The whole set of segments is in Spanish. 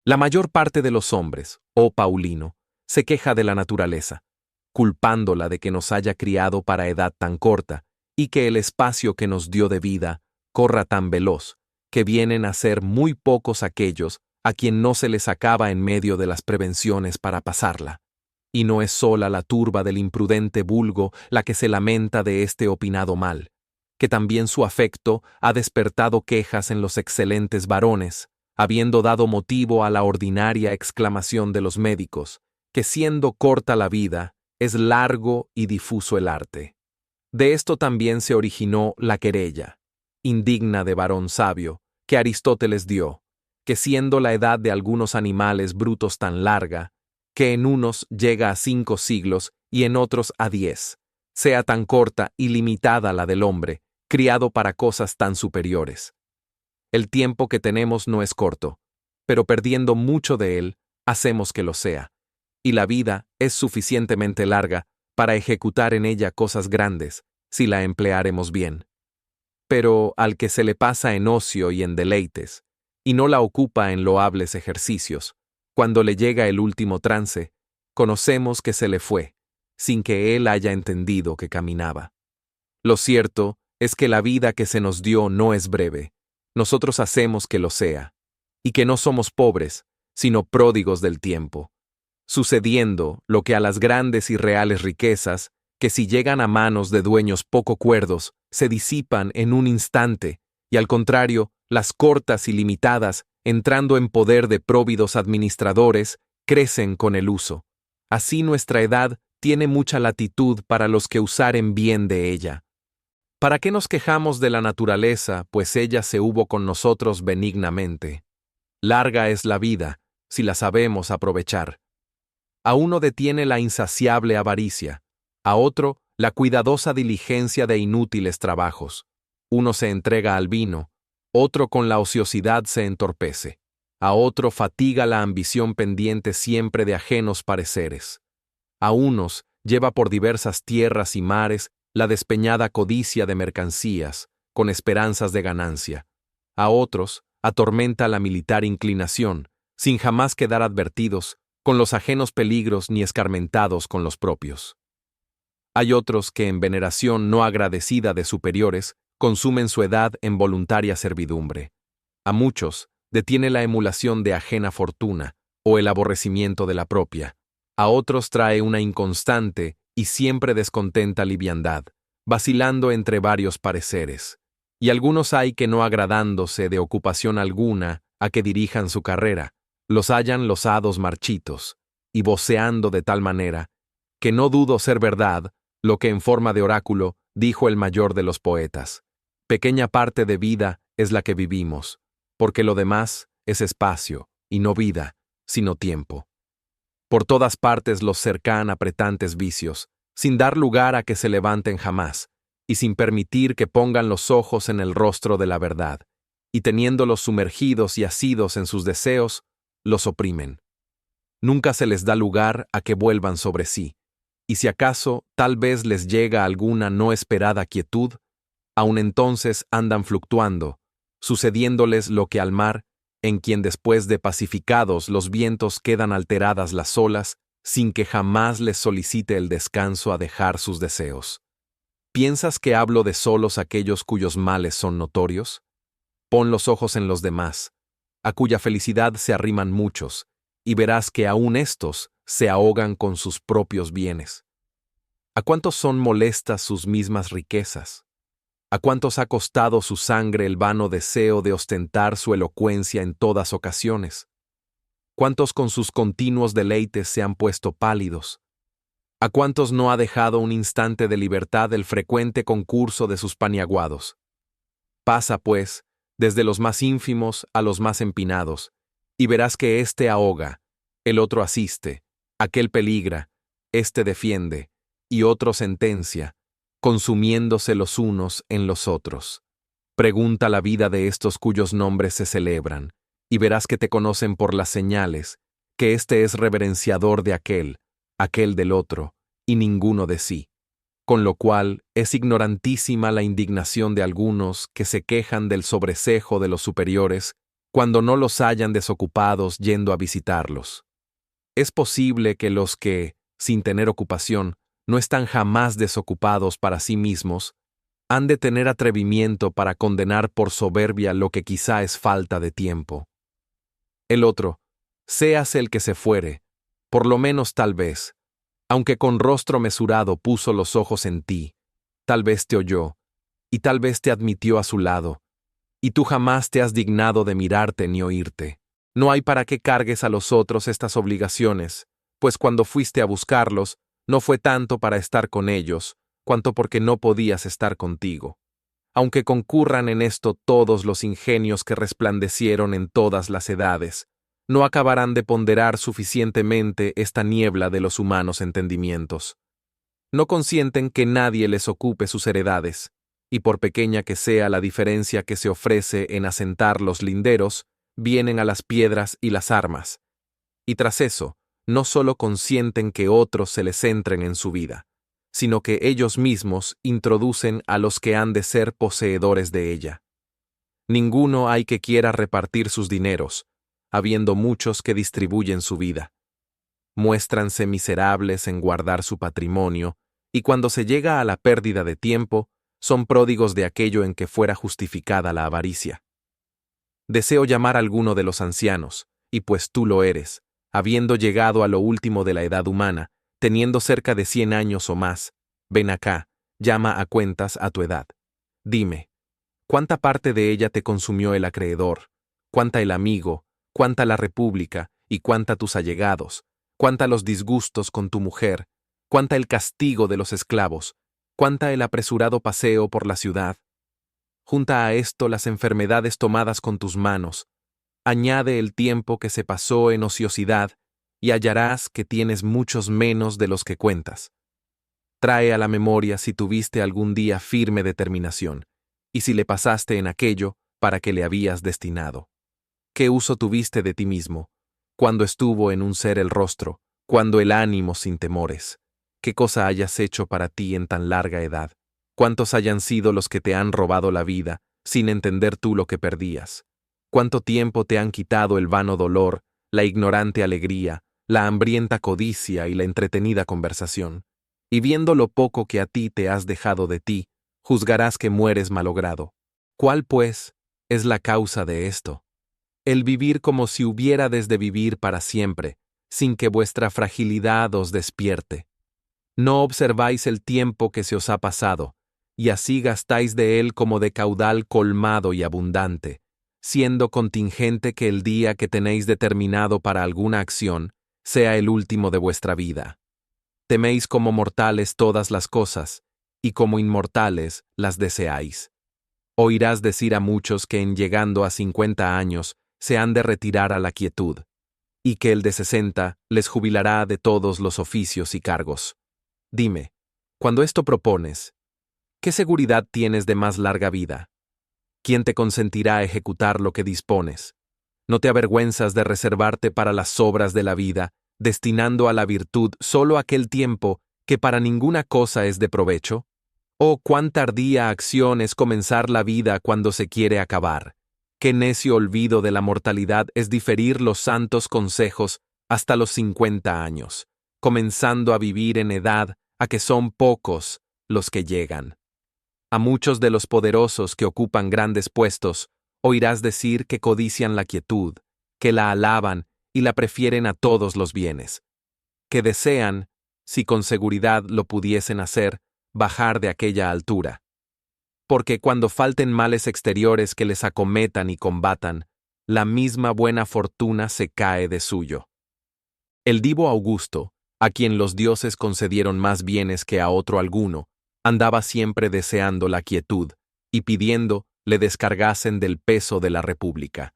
La mayor parte de los hombres, oh Paulino, se queja de la naturaleza, culpándola de que nos haya criado para edad tan corta y que el espacio que nos dio de vida corra tan veloz, que vienen a ser muy pocos aquellos a quien no se les acaba en medio de las prevenciones para pasarla. Y no es sola la turba del imprudente vulgo la que se lamenta de este opinado mal, que también su afecto ha despertado quejas en los excelentes varones, habiendo dado motivo a la ordinaria exclamación de los médicos, que siendo corta la vida, es largo y difuso el arte. De esto también se originó la querella, indigna de varón sabio, que Aristóteles dio, que siendo la edad de algunos animales brutos tan larga, que en unos llega a 5 siglos y en otros a 10, sea tan corta y limitada la del hombre, criado para cosas tan superiores. El tiempo que tenemos no es corto, pero perdiendo mucho de él, hacemos que lo sea, y la vida es suficientemente larga para ejecutar en ella cosas grandes, si la empleáremos bien. Pero al que se le pasa en ocio y en deleites, y no la ocupa en loables ejercicios, cuando le llega el último trance, conocemos que se le fue, sin que él haya entendido que caminaba. Lo cierto es que la vida que se nos dio no es breve, nosotros hacemos que lo sea, y que no somos pobres, sino pródigos del tiempo, sucediendo lo que a las grandes y reales riquezas, que si llegan a manos de dueños poco cuerdos, se disipan en un instante, y al contrario, las cortas y limitadas, entrando en poder de próvidos administradores, crecen con el uso. Así nuestra edad tiene mucha latitud para los que usaren bien de ella. ¿Para qué nos quejamos de la naturaleza, pues ella se hubo con nosotros benignamente? Larga es la vida, si la sabemos aprovechar. A uno detiene la insaciable avaricia, a otro la cuidadosa diligencia de inútiles trabajos. Uno se entrega al vino, otro con la ociosidad se entorpece, a otro fatiga la ambición pendiente siempre de ajenos pareceres. A unos lleva por diversas tierras y mares la despeñada codicia de mercancías, con esperanzas de ganancia. A otros atormenta la militar inclinación, sin jamás quedar advertidos con los ajenos peligros ni escarmentados con los propios. Hay otros que en veneración no agradecida de superiores consumen su edad en voluntaria servidumbre. A muchos detiene la emulación de ajena fortuna o el aborrecimiento de la propia. A otros trae una inconstante y siempre descontenta liviandad, vacilando entre varios pareceres. Y algunos hay que no agradándose de ocupación alguna a que dirijan su carrera, los hallan los hados marchitos, y voceando de tal manera, que no dudo ser verdad lo que en forma de oráculo dijo el mayor de los poetas: pequeña parte de vida es la que vivimos, porque lo demás es espacio, y no vida, sino tiempo. Por todas partes los cercan apretantes vicios, sin dar lugar a que se levanten jamás, y sin permitir que pongan los ojos en el rostro de la verdad, y teniéndolos sumergidos y asidos en sus deseos, los oprimen. Nunca se les da lugar a que vuelvan sobre sí, y si acaso tal vez les llega alguna no esperada quietud, aun entonces andan fluctuando, sucediéndoles lo que al mar, en quien después de pacificados los vientos quedan alteradas las olas, sin que jamás les solicite el descanso a dejar sus deseos. ¿Piensas que hablo de solos aquellos cuyos males son notorios? Pon los ojos en los demás, a cuya felicidad se arriman muchos, y verás que aún éstos se ahogan con sus propios bienes. ¿A cuántos son molestas sus mismas riquezas? ¿A cuántos ha costado su sangre el vano deseo de ostentar su elocuencia en todas ocasiones? ¿Cuántos con sus continuos deleites se han puesto pálidos? ¿A cuántos no ha dejado un instante de libertad el frecuente concurso de sus paniaguados? Pasa, pues, desde los más ínfimos a los más empinados, y verás que éste ahoga, el otro asiste, aquel peligra, éste defiende, y otro sentencia, consumiéndose los unos en los otros. Pregunta la vida de estos cuyos nombres se celebran, y verás que te conocen por las señales, que éste es reverenciador de aquel del otro, y ninguno de sí. Con lo cual es ignorantísima la indignación de algunos que se quejan del sobrecejo de los superiores cuando no los hayan desocupados yendo a visitarlos. Es posible que los que, sin tener ocupación, no están jamás desocupados para sí mismos, han de tener atrevimiento para condenar por soberbia lo que quizá es falta de tiempo. El otro, séase el que se fuere, por lo menos tal vez, aunque con rostro mesurado puso los ojos en ti, tal vez te oyó, y tal vez te admitió a su lado, y tú jamás te has dignado de mirarte ni oírte. No hay para qué cargues a los otros estas obligaciones, pues cuando fuiste a buscarlos, no fue tanto para estar con ellos, cuanto porque no podías estar contigo. Aunque concurran en esto todos los ingenios que resplandecieron en todas las edades, no acabarán de ponderar suficientemente esta niebla de los humanos entendimientos. No consienten que nadie les ocupe sus heredades, y por pequeña que sea la diferencia que se ofrece en asentar los linderos, vienen a las piedras y las armas. Y tras eso, no solo consienten que otros se les entren en su vida, sino que ellos mismos introducen a los que han de ser poseedores de ella. Ninguno hay que quiera repartir sus dineros, habiendo muchos que distribuyen su vida. Muéstranse miserables en guardar su patrimonio, y cuando se llega a la pérdida de tiempo, son pródigos de aquello en que fuera justificada la avaricia. Deseo llamar a alguno de los ancianos, y pues tú lo eres, habiendo llegado a lo último de la edad humana, teniendo cerca de 100 años o más, ven acá, llama a cuentas a tu edad. Dime, ¿cuánta parte de ella te consumió el acreedor? ¿Cuánta el amigo? ¿Cuánta la república? ¿Y cuánta tus allegados? ¿Cuánta los disgustos con tu mujer? ¿Cuánta el castigo de los esclavos? ¿Cuánta el apresurado paseo por la ciudad? Junta a esto las enfermedades tomadas con tus manos. Añade el tiempo que se pasó en ociosidad, y hallarás que tienes muchos menos de los que cuentas. Trae a la memoria si tuviste algún día firme determinación, y si le pasaste en aquello para que le habías destinado. ¿Qué uso tuviste de ti mismo? Cuando estuvo en un ser el rostro, cuando el ánimo sin temores. ¿Qué cosa hayas hecho para ti en tan larga edad? ¿Cuántos hayan sido los que te han robado la vida, sin entender tú lo que perdías? ¿Cuánto tiempo te han quitado el vano dolor, la ignorante alegría, la hambrienta codicia y la entretenida conversación? Y viendo lo poco que a ti te has dejado de ti, juzgarás que mueres malogrado. ¿Cuál, pues, es la causa de esto? El vivir como si hubiérades de vivir para siempre, sin que vuestra fragilidad os despierte. No observáis el tiempo que se os ha pasado, y así gastáis de él como de caudal colmado y abundante, siendo contingente que el día que tenéis determinado para alguna acción sea el último de vuestra vida. Teméis como mortales todas las cosas, y como inmortales las deseáis. Oirás decir a muchos que en llegando a 50 años se han de retirar a la quietud, y que el de 60 les jubilará de todos los oficios y cargos. Dime, cuando esto propones, ¿qué seguridad tienes de más larga vida? ¿Quién te consentirá ejecutar lo que dispones? ¿No te avergüenzas de reservarte para las obras de la vida, destinando a la virtud solo aquel tiempo que para ninguna cosa es de provecho? Oh, cuán tardía acción es comenzar la vida cuando se quiere acabar. Qué necio olvido de la mortalidad es diferir los santos consejos hasta los 50 años, comenzando a vivir en edad a que son pocos los que llegan. A muchos de los poderosos que ocupan grandes puestos, oirás decir que codician la quietud, que la alaban y la prefieren a todos los bienes, que desean, si con seguridad lo pudiesen hacer, bajar de aquella altura. Porque cuando falten males exteriores que les acometan y combatan, la misma buena fortuna se cae de suyo. El divo Augusto, a quien los dioses concedieron más bienes que a otro alguno, andaba siempre deseando la quietud, y pidiendo le descargasen del peso de la república.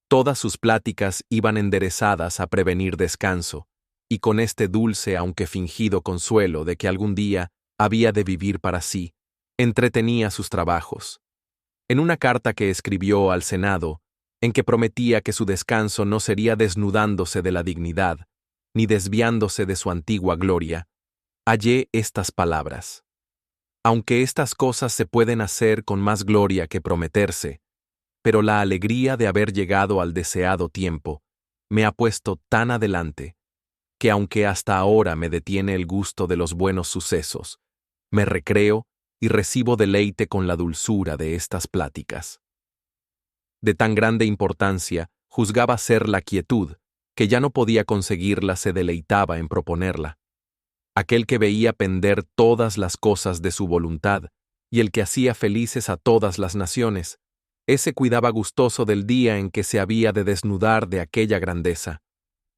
Todas sus pláticas iban enderezadas a prevenir descanso, y con este dulce aunque fingido consuelo de que algún día había de vivir para sí, entretenía sus trabajos. En una carta que escribió al Senado, en que prometía que su descanso no sería desnudándose de la dignidad, ni desviándose de su antigua gloria, hallé estas palabras. Aunque estas cosas se pueden hacer con más gloria que prometerse, pero la alegría de haber llegado al deseado tiempo me ha puesto tan adelante que aunque hasta ahora me detiene el gusto de los buenos sucesos, me recreo y recibo deleite con la dulzura de estas pláticas. De tan grande importancia juzgaba ser la quietud, que ya no podía conseguirla se deleitaba en proponerla. Aquel que veía pender todas las cosas de su voluntad, y el que hacía felices a todas las naciones, ese cuidaba gustoso del día en que se había de desnudar de aquella grandeza.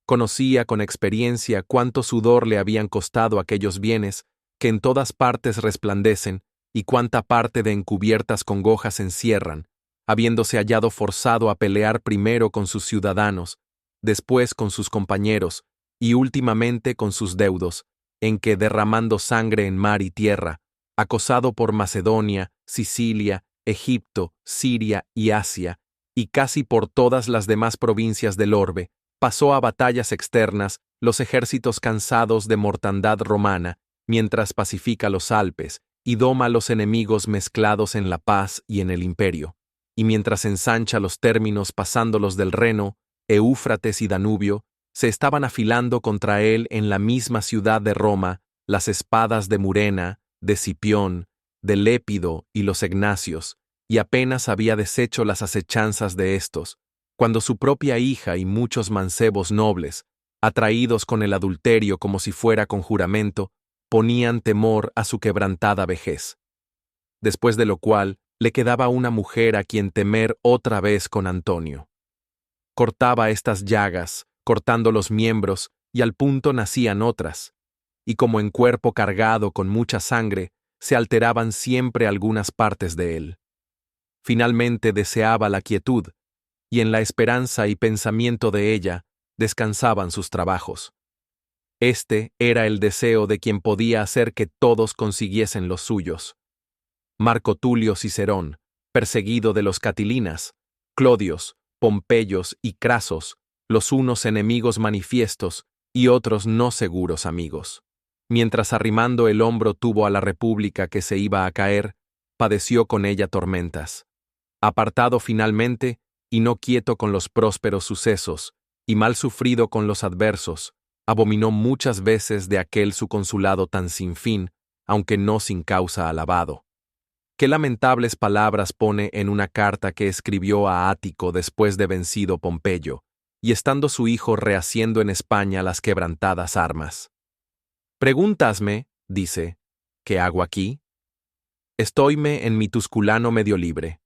Conocía con experiencia cuánto sudor le habían costado aquellos bienes que en todas partes resplandecen y cuánta parte de encubiertas congojas encierran, habiéndose hallado forzado a pelear primero con sus ciudadanos, después con sus compañeros y últimamente con sus deudos, en que derramando sangre en mar y tierra, acosado por Macedonia, Sicilia, Egipto, Siria y Asia, y casi por todas las demás provincias del orbe, pasó a batallas externas los ejércitos cansados de mortandad romana, mientras pacifica los Alpes y doma los enemigos mezclados en la paz y en el imperio, y mientras ensancha los términos pasándolos del Reno, Eufrates y Danubio, se estaban afilando contra él en la misma ciudad de Roma las espadas de Murena, de Cipión, de Lépido y los Egnacios, y apenas había deshecho las acechanzas de éstos, cuando su propia hija y muchos mancebos nobles, atraídos con el adulterio como si fuera con juramento, ponían temor a su quebrantada vejez. Después de lo cual, le quedaba una mujer a quien temer otra vez con Antonio. Cortaba estas llagas, cortando los miembros, y al punto nacían otras, y como en cuerpo cargado con mucha sangre, se alteraban siempre algunas partes de él. Finalmente deseaba la quietud, y en la esperanza y pensamiento de ella descansaban sus trabajos. Este era el deseo de quien podía hacer que todos consiguiesen los suyos. Marco Tulio Cicerón, perseguido de los Catilinas, Clodios, Pompeyos y Crasos, los unos enemigos manifiestos y otros no seguros amigos. Mientras arrimando el hombro tuvo a la república que se iba a caer, padeció con ella tormentas. Apartado finalmente, y no quieto con los prósperos sucesos, y mal sufrido con los adversos, abominó muchas veces de aquel su consulado tan sin fin, aunque no sin causa alabado. Qué lamentables palabras pone en una carta que escribió a Ático después de vencido Pompeyo, y estando su hijo rehaciendo en España las quebrantadas armas. Pregúntasme, dice, ¿qué hago aquí? Estoyme en mi Tusculano medio libre.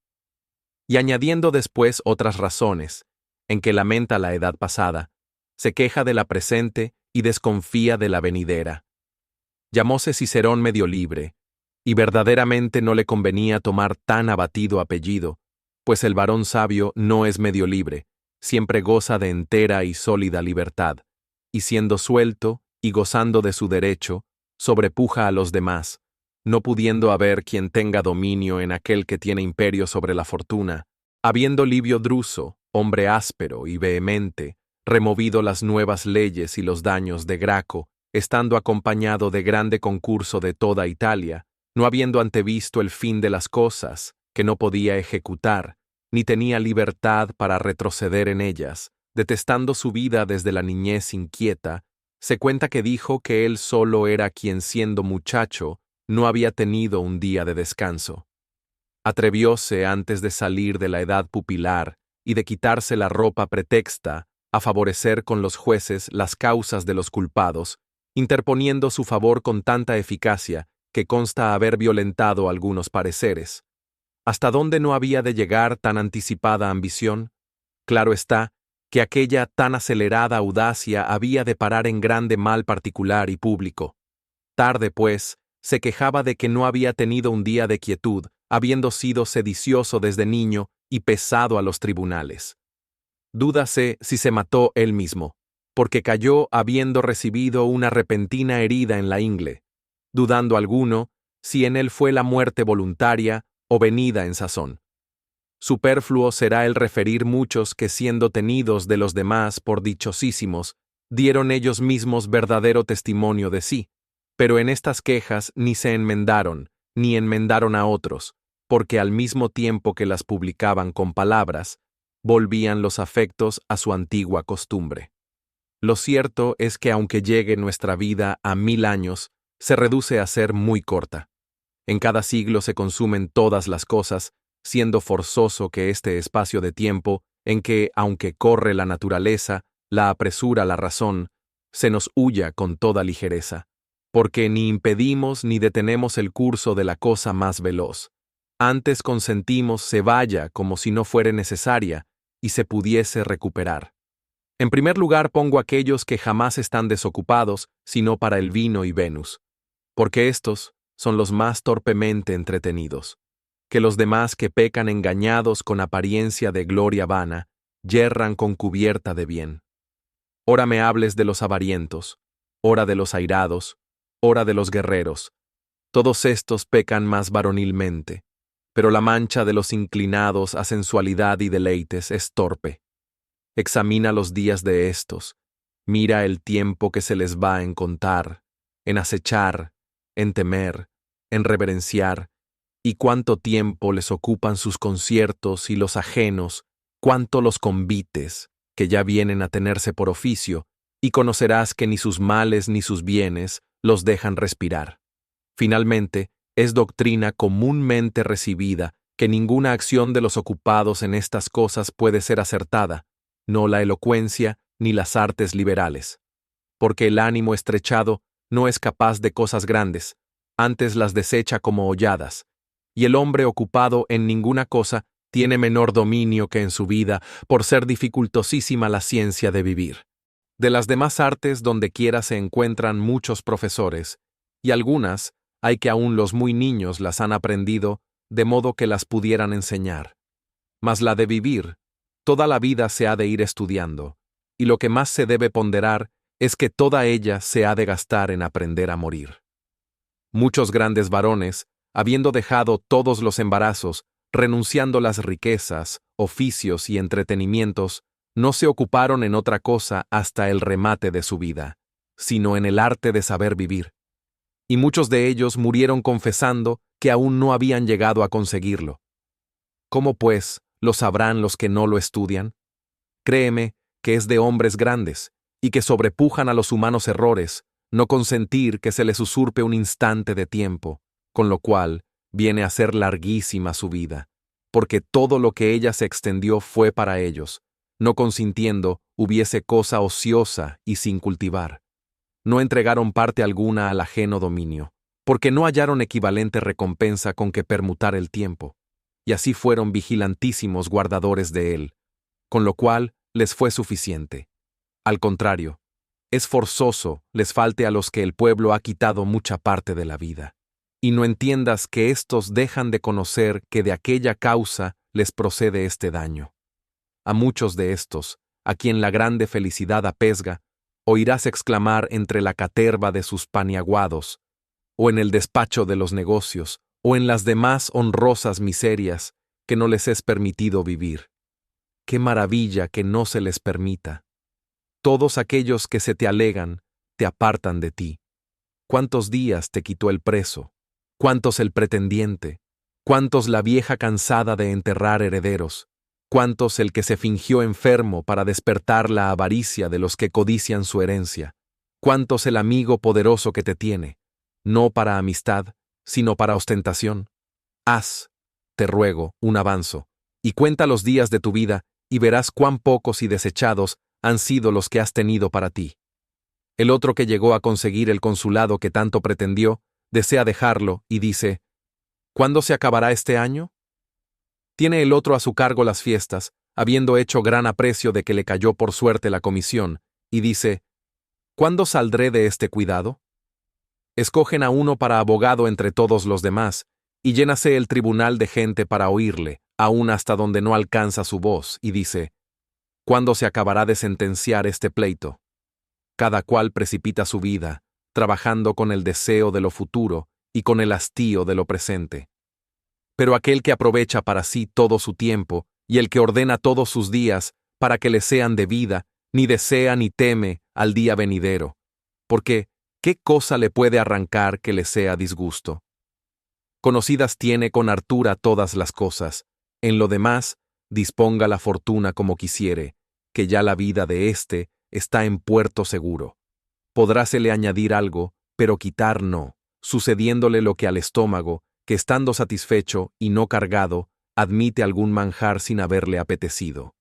Y añadiendo después otras razones, en que lamenta la edad pasada, se queja de la presente y desconfía de la venidera. Llamóse Cicerón medio libre, y verdaderamente no le convenía tomar tan abatido apellido, pues el varón sabio no es medio libre, siempre goza de entera y sólida libertad, y siendo suelto y gozando de su derecho, sobrepuja a los demás, no pudiendo haber quien tenga dominio en aquel que tiene imperio sobre la fortuna, habiendo Livio Druso, hombre áspero y vehemente, removido las nuevas leyes y los daños de Graco, estando acompañado de grande concurso de toda Italia, no habiendo antevisto el fin de las cosas, que no podía ejecutar, ni tenía libertad para retroceder en ellas, detestando su vida desde la niñez inquieta, se cuenta que dijo que él solo era quien siendo muchacho no había tenido un día de descanso. Atrevióse antes de salir de la edad pupilar y de quitarse la ropa pretexta a favorecer con los jueces las causas de los culpados, interponiendo su favor con tanta eficacia que consta haber violentado algunos pareceres. ¿Hasta dónde no había de llegar tan anticipada ambición? Claro está que aquella tan acelerada audacia había de parar en grande mal particular y público. Tarde, pues, se quejaba de que no había tenido un día de quietud, habiendo sido sedicioso desde niño y pesado a los tribunales. Dúdase si se mató él mismo, porque cayó habiendo recibido una repentina herida en la ingle, dudando alguno si en él fue la muerte voluntaria o venida en sazón. Superfluo será el referir muchos que siendo tenidos de los demás por dichosísimos, dieron ellos mismos verdadero testimonio de sí, pero en estas quejas ni se enmendaron, ni enmendaron a otros, porque al mismo tiempo que las publicaban con palabras, volvían los afectos a su antigua costumbre. Lo cierto es que aunque llegue nuestra vida a 1000 años, se reduce a ser muy corta. En cada siglo se consumen todas las cosas, siendo forzoso que este espacio de tiempo, en que, aunque corre la naturaleza, la apresura la razón, se nos huya con toda ligereza, porque ni impedimos ni detenemos el curso de la cosa más veloz. Antes consentimos se vaya como si no fuere necesaria y se pudiese recuperar. En primer lugar pongo aquellos que jamás están desocupados, sino para el vino y Venus, porque estos son los más torpemente entretenidos, que los demás que pecan engañados con apariencia de gloria vana, yerran con cubierta de bien. Ora me hables de los avarientos, ora de los airados, ora de los guerreros. Todos estos pecan más varonilmente, pero la mancha de los inclinados a sensualidad y deleites es torpe. Examina los días de estos, mira el tiempo que se les va en contar, en acechar, en temer, en reverenciar, y cuánto tiempo les ocupan sus conciertos y los ajenos, cuánto los convites, que ya vienen a tenerse por oficio, y conocerás que ni sus males ni sus bienes los dejan respirar. Finalmente, es doctrina comúnmente recibida que ninguna acción de los ocupados en estas cosas puede ser acertada, no la elocuencia ni las artes liberales, porque el ánimo estrechado no es capaz de cosas grandes, antes las desecha como holladas, y el hombre ocupado en ninguna cosa tiene menor dominio que en su vida, por ser dificultosísima la ciencia de vivir. De las demás artes dondequiera se encuentran muchos profesores, y algunas hay que aún los muy niños las han aprendido, de modo que las pudieran enseñar. Mas la de vivir, toda la vida se ha de ir estudiando, y lo que más se debe ponderar es que toda ella se ha de gastar en aprender a morir. Muchos grandes varones, habiendo dejado todos los embarazos, renunciando las riquezas, oficios y entretenimientos, no se ocuparon en otra cosa hasta el remate de su vida, sino en el arte de saber vivir. Y muchos de ellos murieron confesando que aún no habían llegado a conseguirlo. ¿Cómo, pues, lo sabrán los que no lo estudian? Créeme que es de hombres grandes, y que sobrepujan a los humanos errores, no consentir que se les usurpe un instante de tiempo, con lo cual viene a ser larguísima su vida, porque todo lo que ella se extendió fue para ellos, no consintiendo hubiese cosa ociosa y sin cultivar. No entregaron parte alguna al ajeno dominio, porque no hallaron equivalente recompensa con que permutar el tiempo, y así fueron vigilantísimos guardadores de él, con lo cual les fue suficiente. Al contrario, es forzoso les falte a los que el pueblo ha quitado mucha parte de la vida. Y no entiendas que éstos dejan de conocer que de aquella causa les procede este daño. A muchos de estos, a quien la grande felicidad apesga, oirás exclamar entre la caterva de sus paniaguados, o en el despacho de los negocios, o en las demás honrosas miserias, que no les es permitido vivir. ¡Qué maravilla que no se les permita! Todos aquellos que se te alegan, te apartan de ti. ¿Cuántos días te quitó el preso? ¿Cuántos el pretendiente? ¿Cuántos la vieja cansada de enterrar herederos? ¿Cuántos el que se fingió enfermo para despertar la avaricia de los que codician su herencia? ¿Cuántos el amigo poderoso que te tiene, no para amistad, sino para ostentación? Haz, te ruego, un avanzo, y cuenta los días de tu vida, y verás cuán pocos y desechados han sido los que has tenido para ti. El otro que llegó a conseguir el consulado que tanto pretendió, desea dejarlo, y dice, ¿cuándo se acabará este año? Tiene el otro a su cargo las fiestas, habiendo hecho gran aprecio de que le cayó por suerte la comisión, y dice, ¿cuándo saldré de este cuidado? Escogen a uno para abogado entre todos los demás, y llénase el tribunal de gente para oírle, aún hasta donde no alcanza su voz, y dice, ¿cuándo se acabará de sentenciar este pleito? Cada cual precipita su vida, trabajando con el deseo de lo futuro y con el hastío de lo presente. Pero aquel que aprovecha para sí todo su tiempo, y el que ordena todos sus días para que le sean de vida, ni desea ni teme al día venidero, porque ¿qué cosa le puede arrancar que le sea disgusto? Conocidas tiene con hartura todas las cosas. En lo demás, disponga la fortuna como quisiere, que ya la vida de éste está en puerto seguro. Podrásele añadir algo, pero quitar no, sucediéndole lo que al estómago, que estando satisfecho y no cargado, admite algún manjar sin haberle apetecido.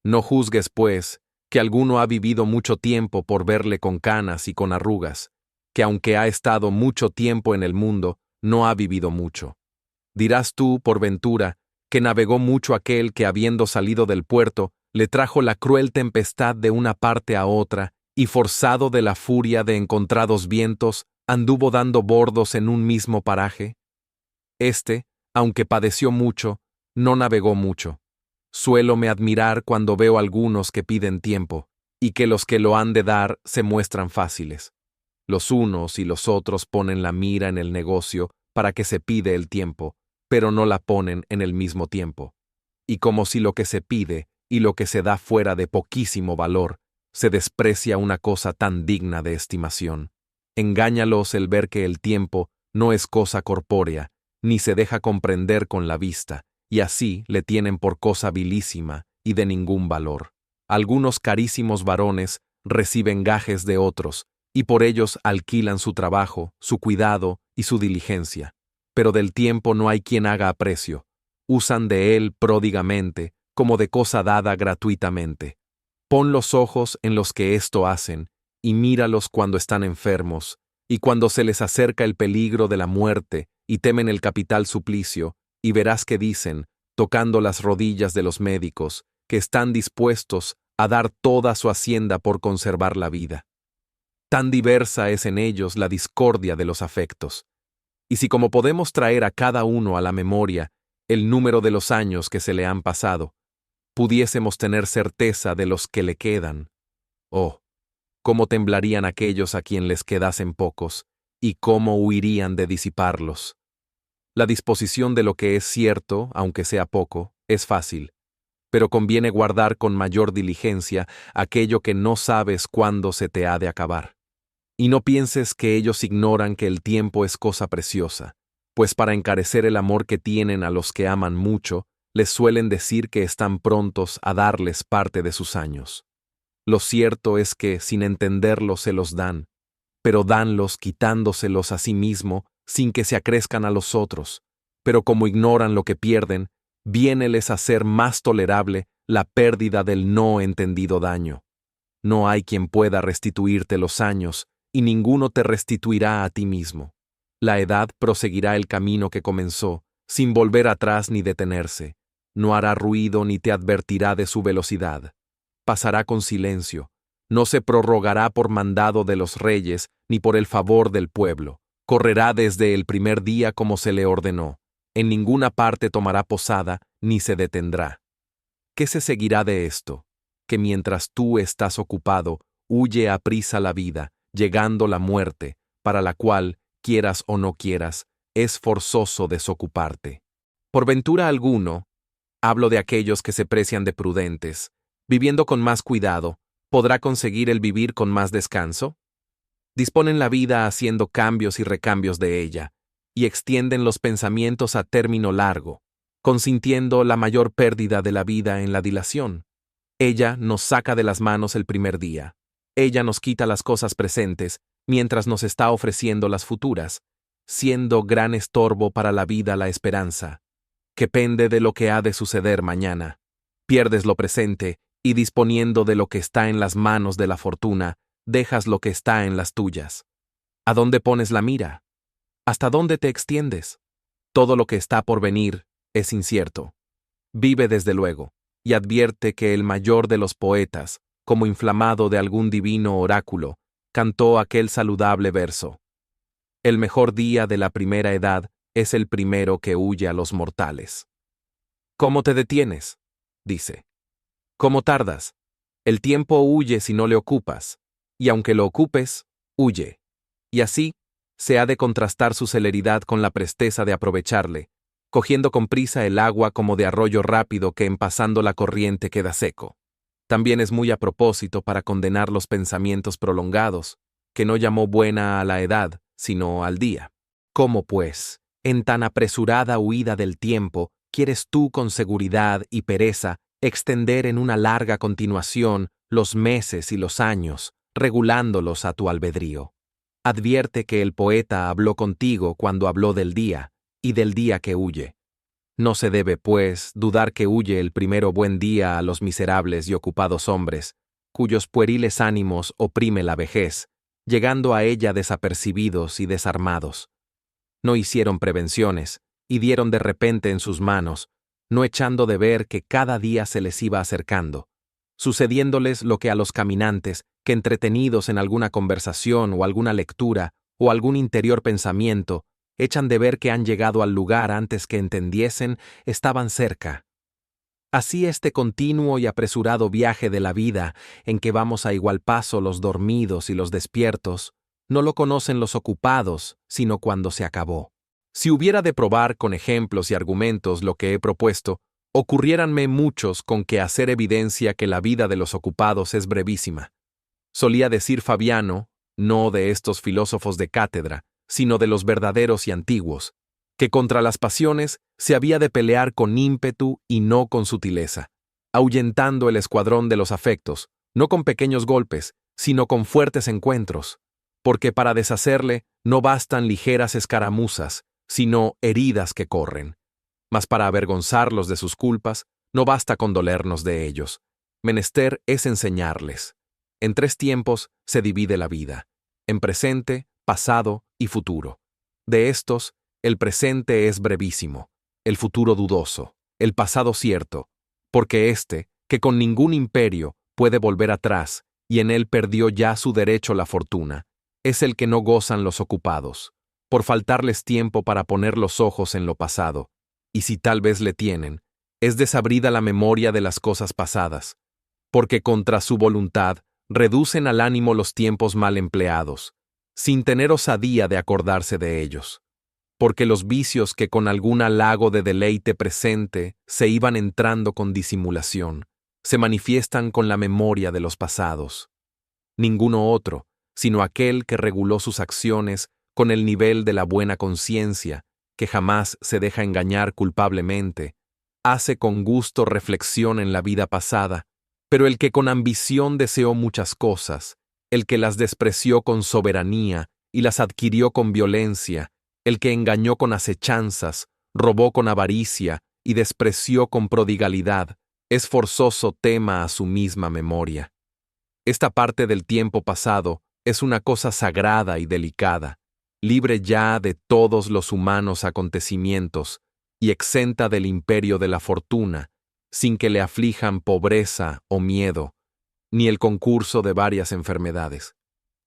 No juzgues, pues, que alguno ha vivido mucho tiempo por verle con canas y con arrugas, que aunque ha estado mucho tiempo en el mundo, no ha vivido mucho. Dirás tú, por ventura, que navegó mucho aquel que, habiendo salido del puerto, le trajo la cruel tempestad de una parte a otra, y forzado de la furia de encontrados vientos, anduvo dando bordos en un mismo paraje. Este, aunque padeció mucho, no navegó mucho. Suélome admirar cuando veo algunos que piden tiempo, y que los que lo han de dar se muestran fáciles. Los unos y los otros ponen la mira en el negocio para que se pide el tiempo, pero no la ponen en el mismo tiempo. Y como si lo que se pide y lo que se da fuera de poquísimo valor, se desprecia una cosa tan digna de estimación. Engáñalos el ver que el tiempo no es cosa corpórea, ni se deja comprender con la vista, y así le tienen por cosa vilísima y de ningún valor. Algunos carísimos varones reciben gajes de otros, y por ellos alquilan su trabajo, su cuidado y su diligencia. Pero del tiempo no hay quien haga aprecio. Usan de él pródigamente, como de cosa dada gratuitamente. Pon los ojos en los que esto hacen, y míralos cuando están enfermos, y cuando se les acerca el peligro de la muerte, y temen el capital suplicio, y verás que dicen, tocando las rodillas de los médicos, que están dispuestos a dar toda su hacienda por conservar la vida. Tan diversa es en ellos la discordia de los afectos. Y si como podemos traer a cada uno a la memoria el número de los años que se le han pasado, pudiésemos tener certeza de los que le quedan. Oh, cómo temblarían aquellos a quien les quedasen pocos, y cómo huirían de disiparlos. La disposición de lo que es cierto, aunque sea poco, es fácil, pero conviene guardar con mayor diligencia aquello que no sabes cuándo se te ha de acabar. Y no pienses que ellos ignoran que el tiempo es cosa preciosa, pues para encarecer el amor que tienen a los que aman mucho, les suelen decir que están prontos a darles parte de sus años. Lo cierto es que, sin entenderlo, se los dan, pero danlos quitándoselos a sí mismo sin que se acrezcan a los otros, pero como ignoran lo que pierden, viéneles a ser más tolerable la pérdida del no entendido daño. No hay quien pueda restituirte los años, y ninguno te restituirá a ti mismo. La edad proseguirá el camino que comenzó, sin volver atrás ni detenerse. No hará ruido ni te advertirá de su velocidad. Pasará con silencio. No se prorrogará por mandado de los reyes ni por el favor del pueblo. Correrá desde el primer día como se le ordenó. En ninguna parte tomará posada ni se detendrá. ¿Qué se seguirá de esto? Que mientras tú estás ocupado, huye aprisa la vida, llegando la muerte, para la cual, quieras o no quieras, es forzoso desocuparte. Por ventura alguno, hablo de aquellos que se precian de prudentes, viviendo con más cuidado, ¿podrá conseguir el vivir con más descanso? Disponen la vida haciendo cambios y recambios de ella, y extienden los pensamientos a término largo, consintiendo la mayor pérdida de la vida en la dilación. Ella nos saca de las manos el primer día. Ella nos quita las cosas presentes, mientras nos está ofreciendo las futuras, siendo gran estorbo para la vida la esperanza, que pende de lo que ha de suceder mañana. Pierdes lo presente, y disponiendo de lo que está en las manos de la fortuna, dejas lo que está en las tuyas. ¿A dónde pones la mira? ¿Hasta dónde te extiendes? Todo lo que está por venir es incierto. Vive desde luego, y advierte que el mayor de los poetas, como inflamado de algún divino oráculo, cantó aquel saludable verso. El mejor día de la primera edad es el primero que huye a los mortales. ¿Cómo te detienes? Dice. ¿Cómo tardas? El tiempo huye si no le ocupas, y aunque lo ocupes, huye. Y así, se ha de contrastar su celeridad con la presteza de aprovecharle, cogiendo con prisa el agua como de arroyo rápido que en pasando la corriente queda seco. También es muy a propósito para condenar los pensamientos prolongados, que no llamó buena a la edad, sino al día. ¿Cómo, pues, En tan apresurada huida del tiempo, quieres tú con seguridad y pereza extender en una larga continuación los meses y los años, regulándolos a tu albedrío. Advierte que el poeta habló contigo cuando habló del día, y del día que huye. No se debe, pues, dudar que huye el primero buen día a los miserables y ocupados hombres, cuyos pueriles ánimos oprime la vejez, llegando a ella desapercibidos y desarmados. No hicieron prevenciones, y dieron de repente en sus manos, no echando de ver que cada día se les iba acercando, sucediéndoles lo que a los caminantes, que entretenidos en alguna conversación o alguna lectura o algún interior pensamiento, echan de ver que han llegado al lugar antes que entendiesen, estaban cerca. Así este continuo y apresurado viaje de la vida, en que vamos a igual paso los dormidos y los despiertos, no lo conocen los ocupados, sino cuando se acabó. Si hubiera de probar con ejemplos y argumentos lo que he propuesto, ocurriéranme muchos con que hacer evidencia que la vida de los ocupados es brevísima. Solía decir Fabiano, no de estos filósofos de cátedra, sino de los verdaderos y antiguos, que contra las pasiones se había de pelear con ímpetu y no con sutileza, ahuyentando el escuadrón de los afectos, no con pequeños golpes, sino con fuertes encuentros, porque para deshacerle no bastan ligeras escaramuzas, sino heridas que corren. Mas para avergonzarlos de sus culpas, no basta con dolernos de ellos. Menester es enseñarles. En 3 tiempos se divide la vida, en presente, pasado y futuro. De estos, el presente es brevísimo, el futuro dudoso, el pasado cierto, porque éste, que con ningún imperio puede volver atrás, y en él perdió ya su derecho la fortuna, es el que no gozan los ocupados, por faltarles tiempo para poner los ojos en lo pasado, y si tal vez le tienen, es desabrida la memoria de las cosas pasadas, porque contra su voluntad reducen al ánimo los tiempos mal empleados, sin tener osadía de acordarse de ellos. Porque los vicios que con algún halago de deleite presente se iban entrando con disimulación, se manifiestan con la memoria de los pasados. Ninguno otro, sino aquel que reguló sus acciones con el nivel de la buena conciencia, que jamás se deja engañar culpablemente, hace con gusto reflexión en la vida pasada, pero el que con ambición deseó muchas cosas, el que las despreció con soberanía y las adquirió con violencia, el que engañó con acechanzas, robó con avaricia y despreció con prodigalidad, es forzoso tema a su misma memoria. Esta parte del tiempo pasado es una cosa sagrada y delicada, libre ya de todos los humanos acontecimientos y exenta del imperio de la fortuna, sin que le aflijan pobreza o miedo, ni el concurso de varias enfermedades.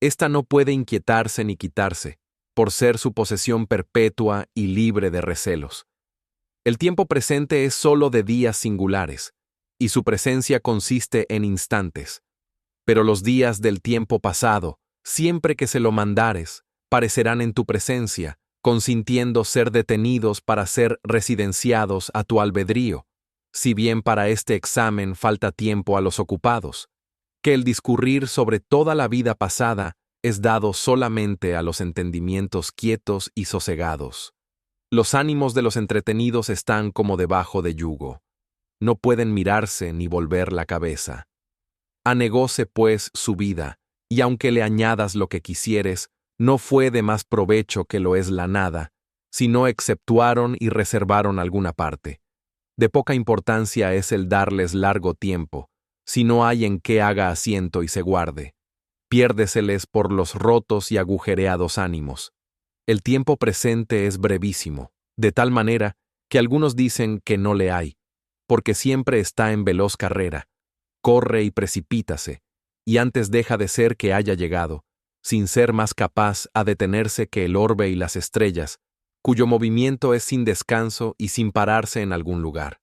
Esta no puede inquietarse ni quitarse, por ser su posesión perpetua y libre de recelos. El tiempo presente es sólo de días singulares, y su presencia consiste en instantes. Pero los días del tiempo pasado, siempre que se lo mandares, parecerán en tu presencia, consintiendo ser detenidos para ser residenciados a tu albedrío, si bien para este examen falta tiempo a los ocupados, que el discurrir sobre toda la vida pasada es dado solamente a los entendimientos quietos y sosegados. Los ánimos de los entretenidos están como debajo de yugo. No pueden mirarse ni volver la cabeza. Anegóse, pues, su vida, y aunque le añadas lo que quisieres, no fue de más provecho que lo es la nada, sino exceptuaron y reservaron alguna parte. De poca importancia es el darles largo tiempo, si no hay en qué haga asiento y se guarde. Piérdeseles por los rotos y agujereados ánimos. El tiempo presente es brevísimo, de tal manera que algunos dicen que no le hay, porque siempre está en veloz carrera, corre y precipítase, y antes deja de ser que haya llegado, sin ser más capaz a detenerse que el orbe y las estrellas, cuyo movimiento es sin descanso y sin pararse en algún lugar.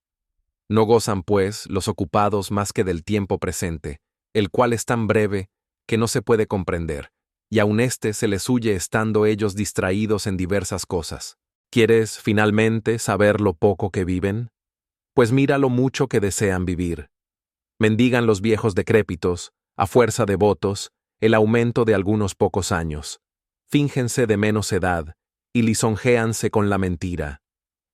No gozan, pues, los ocupados más que del tiempo presente, el cual es tan breve que no se puede comprender, y aun éste se les huye estando ellos distraídos en diversas cosas. ¿Quieres, finalmente, saber lo poco que viven? Pues mira lo mucho que desean vivir. Mendigan los viejos decrépitos, a fuerza de votos, el aumento de algunos pocos años. Fíngense de menos edad, y lisonjéanse con la mentira.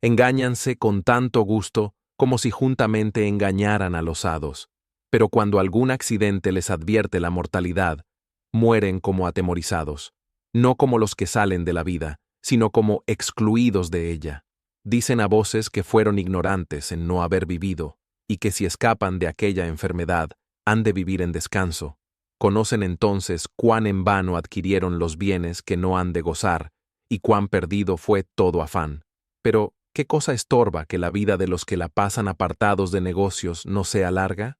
Engáñanse con tanto gusto como si juntamente engañaran a los hados. Pero cuando algún accidente les advierte la mortalidad, mueren como atemorizados, no como los que salen de la vida, sino como excluidos de ella. Dicen a voces que fueron ignorantes en no haber vivido, y que si escapan de aquella enfermedad, han de vivir en descanso. Conocen entonces cuán en vano adquirieron los bienes que no han de gozar, y cuán perdido fue todo afán. Pero, ¿qué cosa estorba que la vida de los que la pasan apartados de negocios no sea larga?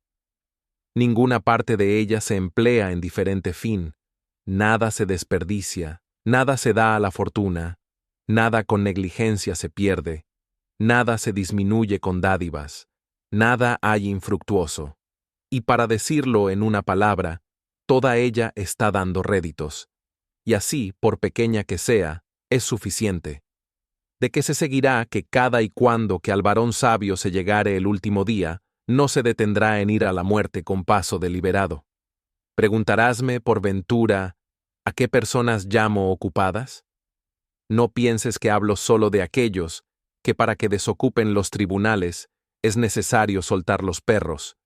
Ninguna parte de ella se emplea en diferente fin, nada se desperdicia, nada se da a la fortuna, nada con negligencia se pierde, nada se disminuye con dádivas, nada hay infructuoso. Y para decirlo en una palabra, toda ella está dando réditos. Y así, por pequeña que sea, es suficiente. ¿De qué se seguirá que cada y cuando que al varón sabio se llegare el último día, no se detendrá en ir a la muerte con paso deliberado? Preguntarásme, por ventura, ¿a qué personas llamo ocupadas? No pienses que hablo solo de aquellos que para que desocupen los tribunales es necesario soltar los perros,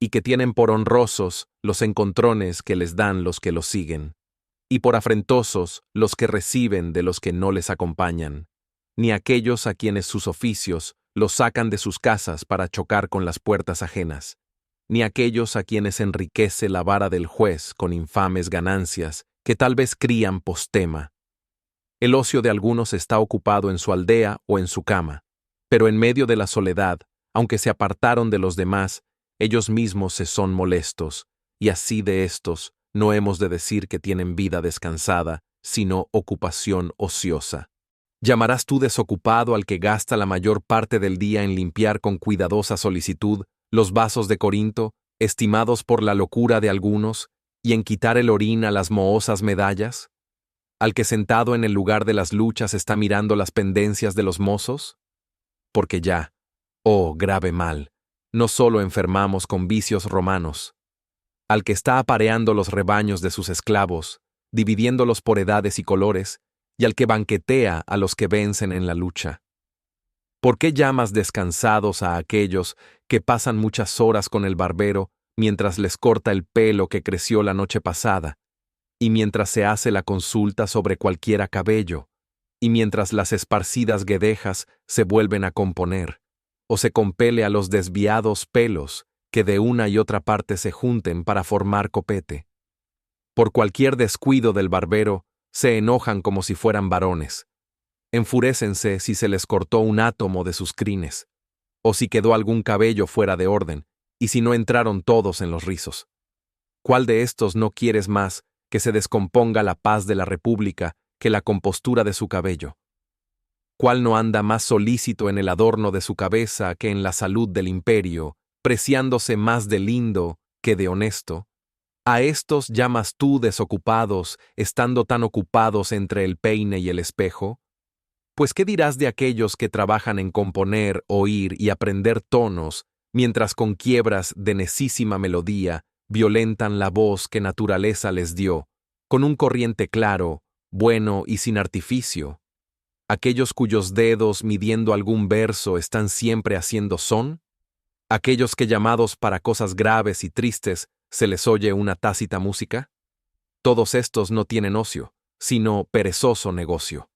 y que tienen por honrosos los encontrones que les dan los que los siguen, y por afrentosos los que reciben de los que no les acompañan, ni aquellos a quienes sus oficios los sacan de sus casas para chocar con las puertas ajenas, ni aquellos a quienes enriquece la vara del juez con infames ganancias que tal vez crían postema. El ocio de algunos está ocupado en su aldea o en su cama, pero en medio de la soledad, aunque se apartaron de los demás, ellos mismos se son molestos, y así de estos no hemos de decir que tienen vida descansada, sino ocupación ociosa. ¿Llamarás tú desocupado al que gasta la mayor parte del día en limpiar con cuidadosa solicitud los vasos de Corinto, estimados por la locura de algunos, y en quitar el orín a las mohosas medallas? ¿Al que sentado en el lugar de las luchas está mirando las pendencias de los mozos? Porque ya, oh grave mal, no solo enfermamos con vicios romanos. Al que está apareando los rebaños de sus esclavos, dividiéndolos por edades y colores, y al que banquetea a los que vencen en la lucha. ¿Por qué llamas descansados a aquellos que pasan muchas horas con el barbero mientras les corta el pelo que creció la noche pasada, y mientras se hace la consulta sobre cualquiera cabello, y mientras las esparcidas guedejas se vuelven a componer, o se compele a los desviados pelos que de una y otra parte se junten para formar copete? Por cualquier descuido del barbero, se enojan como si fueran varones. Enfurécense si se les cortó un átomo de sus crines, o si quedó algún cabello fuera de orden, y si no entraron todos en los rizos. ¿Cuál de estos no quieres más que se descomponga la paz de la república que la compostura de su cabello? ¿Cuál no anda más solícito en el adorno de su cabeza que en la salud del imperio, preciándose más de lindo que de honesto? ¿A estos llamas tú desocupados, estando tan ocupados entre el peine y el espejo? Pues ¿qué dirás de aquellos que trabajan en componer, oír y aprender tonos, mientras con quiebras de necísima melodía violentan la voz que naturaleza les dio, con un corriente claro, bueno y sin artificio? ¿Aquellos cuyos dedos midiendo algún verso están siempre haciendo son? ¿Aquellos que llamados para cosas graves y tristes se les oye una tácita música? Todos estos no tienen ocio, sino perezoso negocio.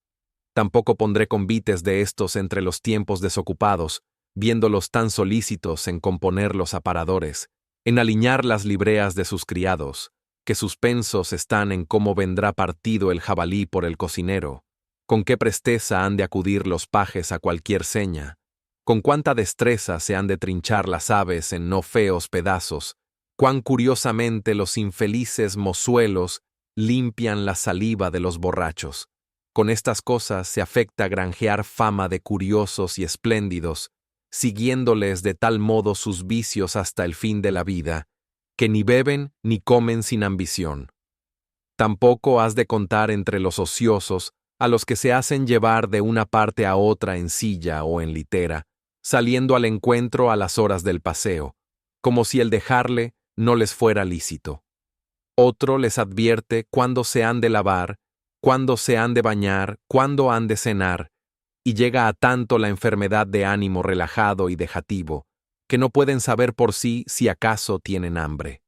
Tampoco pondré convites de estos entre los tiempos desocupados, viéndolos tan solícitos en componer los aparadores, en aliñar las libreas de sus criados, que suspensos están en cómo vendrá partido el jabalí por el cocinero, con qué presteza han de acudir los pajes a cualquier seña, con cuánta destreza se han de trinchar las aves en no feos pedazos, cuán curiosamente los infelices mozuelos limpian la saliva de los borrachos. Con estas cosas se afecta granjear fama de curiosos y espléndidos, siguiéndoles de tal modo sus vicios hasta el fin de la vida, que ni beben ni comen sin ambición. Tampoco has de contar entre los ociosos a los que se hacen llevar de una parte a otra en silla o en litera, saliendo al encuentro a las horas del paseo, como si el dejarle no les fuera lícito. Otro les advierte cuándo se han de lavar cuándo se han de bañar, cuándo han de cenar, y llega a tanto la enfermedad de ánimo relajado y dejativo, que no pueden saber por sí si acaso tienen hambre.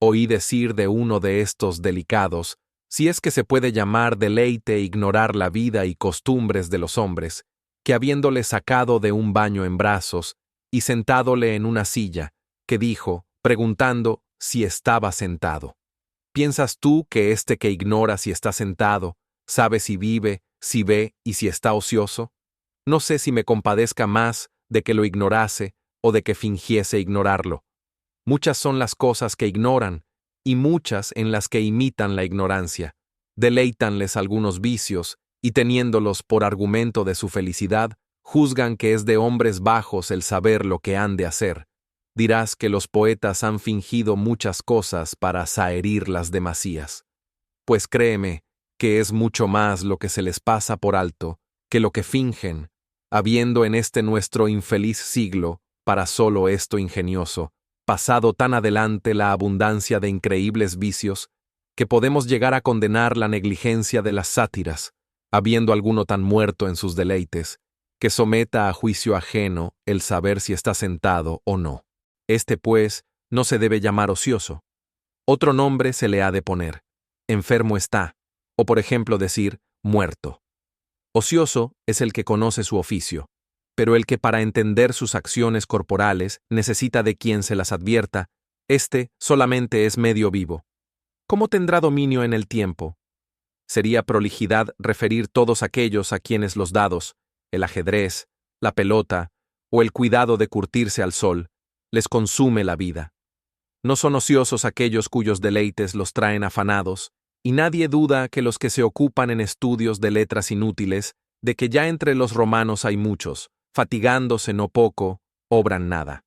Oí decir de uno de estos delicados, si es que se puede llamar deleite ignorar la vida y costumbres de los hombres, que habiéndole sacado de un baño en brazos y sentádole en una silla, que dijo, preguntando si estaba sentado: ¿piensas tú que este que ignora si está sentado, sabe si vive, si ve y si está ocioso? No sé si me compadezca más de que lo ignorase o de que fingiese ignorarlo. Muchas son las cosas que ignoran, y muchas en las que imitan la ignorancia. Deleitanles algunos vicios, y teniéndolos por argumento de su felicidad, juzgan que es de hombres bajos el saber lo que han de hacer. Dirás que los poetas han fingido muchas cosas para zaherir las demasías. Pues créeme, que es mucho más lo que se les pasa por alto que lo que fingen, habiendo en este nuestro infeliz siglo, para solo esto ingenioso, pasado tan adelante la abundancia de increíbles vicios, que podemos llegar a condenar la negligencia de las sátiras, habiendo alguno tan muerto en sus deleites, que someta a juicio ajeno el saber si está sentado o no. Este, pues, no se debe llamar ocioso. Otro nombre se le ha de poner: enfermo está, o por ejemplo decir, muerto. Ocioso es el que conoce su oficio, pero el que para entender sus acciones corporales necesita de quien se las advierta, éste solamente es medio vivo. ¿Cómo tendrá dominio en el tiempo? Sería prolijidad referir todos aquellos a quienes los dados, el ajedrez, la pelota o el cuidado de curtirse al sol, les consume la vida. No son ociosos aquellos cuyos deleites los traen afanados, y nadie duda que los que se ocupan en estudios de letras inútiles, de que ya entre los romanos hay muchos, fatigándose no poco, obran nada.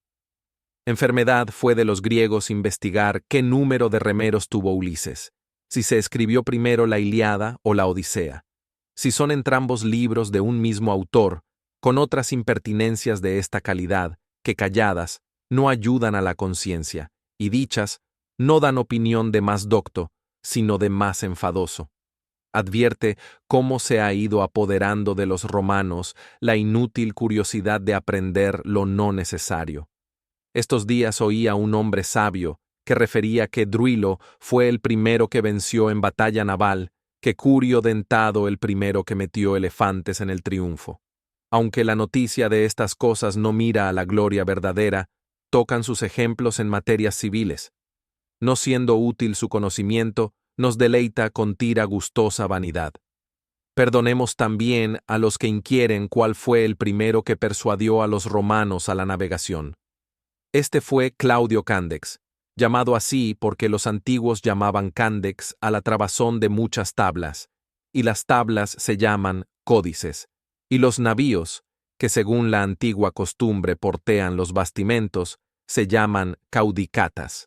Enfermedad fue de los griegos investigar qué número de remeros tuvo Ulises, si se escribió primero la Ilíada o la Odisea, si son entrambos libros de un mismo autor, con otras impertinencias de esta calidad, que calladas no ayudan a la conciencia, y dichas no dan opinión de más docto, sino de más enfadoso. Advierte cómo se ha ido apoderando de los romanos la inútil curiosidad de aprender lo no necesario. Estos días oí a un hombre sabio que refería que Druilo fue el primero que venció en batalla naval, que Curio Dentado el primero que metió elefantes en el triunfo. Aunque la noticia de estas cosas no mira a la gloria verdadera, tocan sus ejemplos en materias civiles. No siendo útil su conocimiento, nos deleita con tira gustosa vanidad. Perdonemos también a los que inquieren cuál fue el primero que persuadió a los romanos a la navegación. Este fue Claudio Candex, llamado así porque los antiguos llamaban Candex a la trabazón de muchas tablas, y las tablas se llaman códices, y los navíos, que según la antigua costumbre portean los bastimentos, se llaman caudicatas.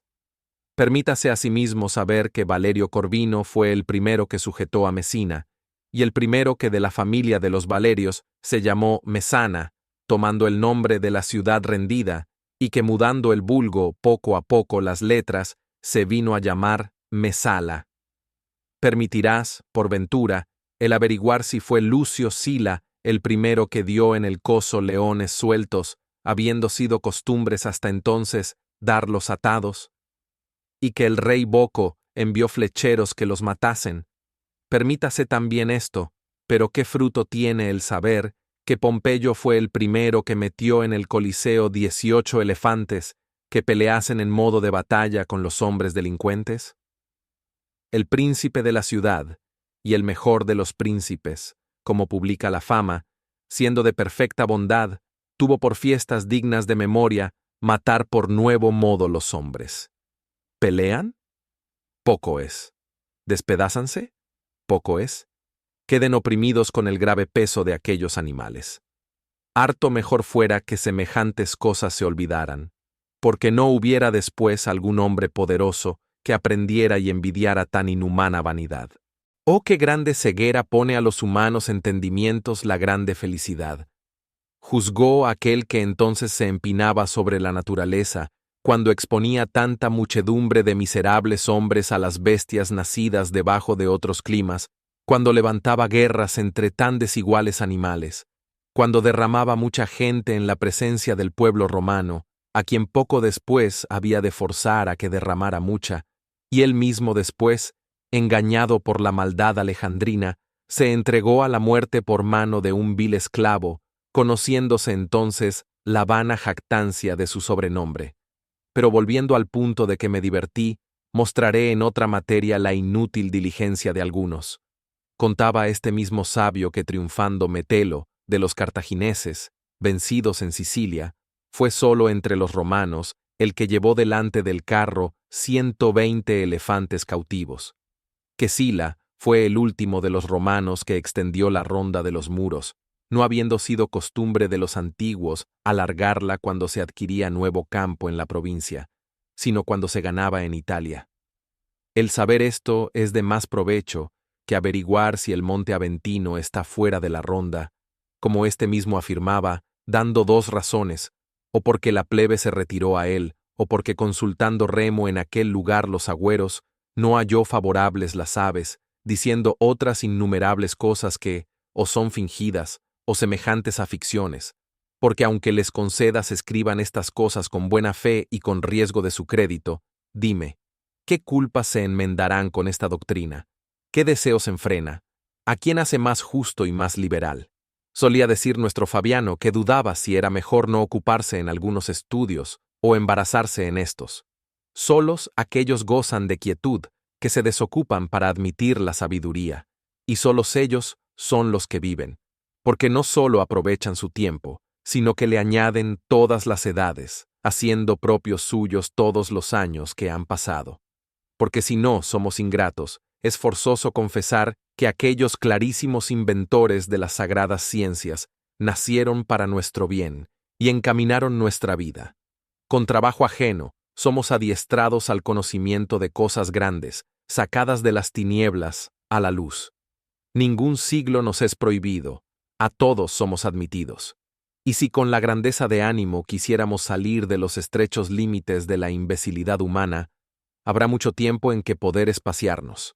Permítase asimismo saber que Valerio Corvino fue el primero que sujetó a Mesina, y el primero que de la familia de los Valerios se llamó Mesana, tomando el nombre de la ciudad rendida, y que mudando el vulgo poco a poco las letras, se vino a llamar Mesala. Permitirás, por ventura, el averiguar si fue Lucio Sila el primero que dio en el coso leones sueltos, habiendo sido costumbres hasta entonces darlos atados, y que el rey Boco envió flecheros que los matasen. Permítase también esto, pero ¿qué fruto tiene el saber que Pompeyo fue el primero que metió en el Coliseo 18 elefantes que peleasen en modo de batalla con los hombres delincuentes? El príncipe de la ciudad, y el mejor de los príncipes, como publica la fama, siendo de perfecta bondad, tuvo por fiestas dignas de memoria matar por nuevo modo los hombres. ¿Pelean? Poco es. ¿Despedázanse? Poco es. Queden oprimidos con el grave peso de aquellos animales. Harto mejor fuera que semejantes cosas se olvidaran, porque no hubiera después algún hombre poderoso que aprendiera y envidiara tan inhumana vanidad. Oh, qué grande ceguera pone a los humanos entendimientos la grande felicidad. Juzgó aquel que entonces se empinaba sobre la naturaleza, cuando exponía tanta muchedumbre de miserables hombres a las bestias nacidas debajo de otros climas, cuando levantaba guerras entre tan desiguales animales, cuando derramaba mucha gente en la presencia del pueblo romano, a quien poco después había de forzar a que derramara mucha, y él mismo después, engañado por la maldad alejandrina, se entregó a la muerte por mano de un vil esclavo, conociéndose entonces la vana jactancia de su sobrenombre. Pero volviendo al punto de que me divertí, mostraré en otra materia la inútil diligencia de algunos. Contaba este mismo sabio que triunfando Metelo, de los cartagineses, vencidos en Sicilia, fue solo entre los romanos el que llevó delante del carro 120 elefantes cautivos. Que Sila fue el último de los romanos que extendió la ronda de los muros, no habiendo sido costumbre de los antiguos alargarla cuando se adquiría nuevo campo en la provincia, sino cuando se ganaba en Italia. El saber esto es de más provecho que averiguar si el monte Aventino está fuera de la ronda, como éste mismo afirmaba, dando dos razones, o porque la plebe se retiró a él, o porque consultando Remo en aquel lugar los agüeros, no halló favorables las aves, diciendo otras innumerables cosas que, o son fingidas, o semejantes a ficciones, porque aunque les concedas escriban estas cosas con buena fe y con riesgo de su crédito, dime, ¿qué culpas se enmendarán con esta doctrina? ¿Qué deseos enfrena? ¿A quién hace más justo y más liberal? Solía decir nuestro Fabiano que dudaba si era mejor no ocuparse en algunos estudios o embarazarse en estos. Solos aquellos gozan de quietud que se desocupan para admitir la sabiduría, y solos ellos son los que viven, porque no solo aprovechan su tiempo, sino que le añaden todas las edades, haciendo propios suyos todos los años que han pasado. Porque si no somos ingratos, es forzoso confesar que aquellos clarísimos inventores de las sagradas ciencias nacieron para nuestro bien y encaminaron nuestra vida. Con trabajo ajeno, somos adiestrados al conocimiento de cosas grandes, sacadas de las tinieblas a la luz. Ningún siglo nos es prohibido, a todos somos admitidos. Y si con la grandeza de ánimo quisiéramos salir de los estrechos límites de la imbecilidad humana, habrá mucho tiempo en que poder espaciarnos.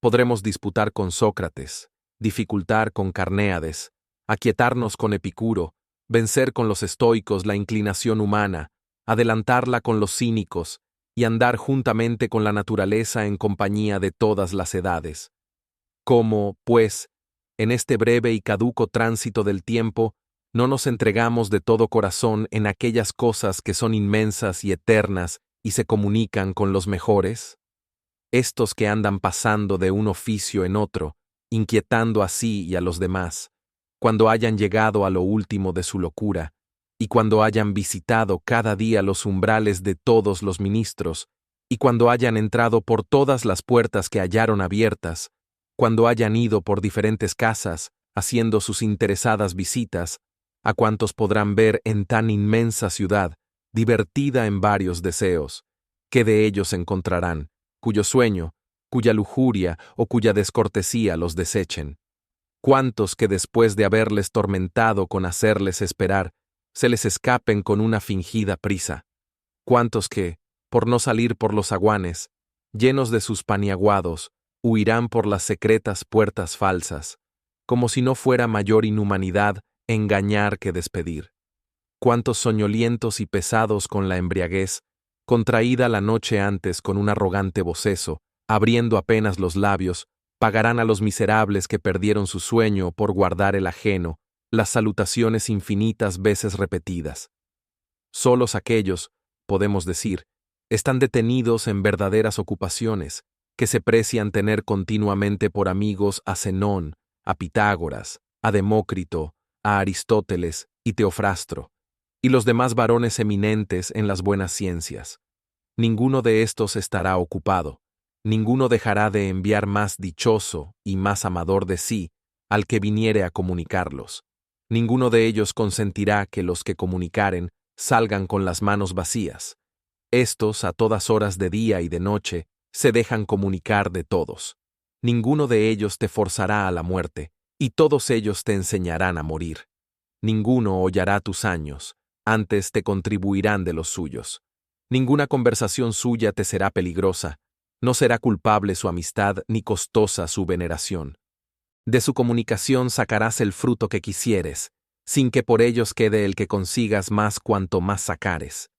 Podremos disputar con Sócrates, dificultar con Carnéades, aquietarnos con Epicuro, vencer con los estoicos la inclinación humana, adelantarla con los cínicos y andar juntamente con la naturaleza en compañía de todas las edades. Como, pues, en este breve y caduco tránsito del tiempo, no nos entregamos de todo corazón en aquellas cosas que son inmensas y eternas y se comunican con los mejores? Estos que andan pasando de un oficio en otro, inquietando así y a los demás, cuando hayan llegado a lo último de su locura, y cuando hayan visitado cada día los umbrales de todos los ministros, y cuando hayan entrado por todas las puertas que hallaron abiertas, cuando hayan ido por diferentes casas, haciendo sus interesadas visitas, a cuantos podrán ver en tan inmensa ciudad, divertida en varios deseos, ¿qué de ellos encontrarán, cuyo sueño, cuya lujuria o cuya descortesía los desechen? ¿Cuántos que después de haberles tormentado con hacerles esperar, se les escapen con una fingida prisa? ¿Cuántos que, por no salir por los zaguanes, llenos de sus paniaguados, huirán por las secretas puertas falsas, como si no fuera mayor inhumanidad engañar que despedir? ¿Cuántos soñolientos y pesados con la embriaguez, contraída la noche antes con un arrogante bocezo, abriendo apenas los labios, pagarán a los miserables que perdieron su sueño por guardar el ajeno, las salutaciones infinitas veces repetidas? Solos aquellos, podemos decir, están detenidos en verdaderas ocupaciones, que se precian tener continuamente por amigos a Zenón, a Pitágoras, a Demócrito, a Aristóteles y Teofrastro, y los demás varones eminentes en las buenas ciencias. Ninguno de estos estará ocupado, ninguno dejará de enviar más dichoso y más amador de sí al que viniere a comunicarlos. Ninguno de ellos consentirá que los que comunicaren salgan con las manos vacías. Estos, a todas horas de día y de noche, se dejan comunicar de todos. Ninguno de ellos te forzará a la muerte, y todos ellos te enseñarán a morir. Ninguno hollará tus años, antes te contribuirán de los suyos. Ninguna conversación suya te será peligrosa, no será culpable su amistad ni costosa su veneración. De su comunicación sacarás el fruto que quisieres, sin que por ellos quede el que consigas más cuanto más sacares.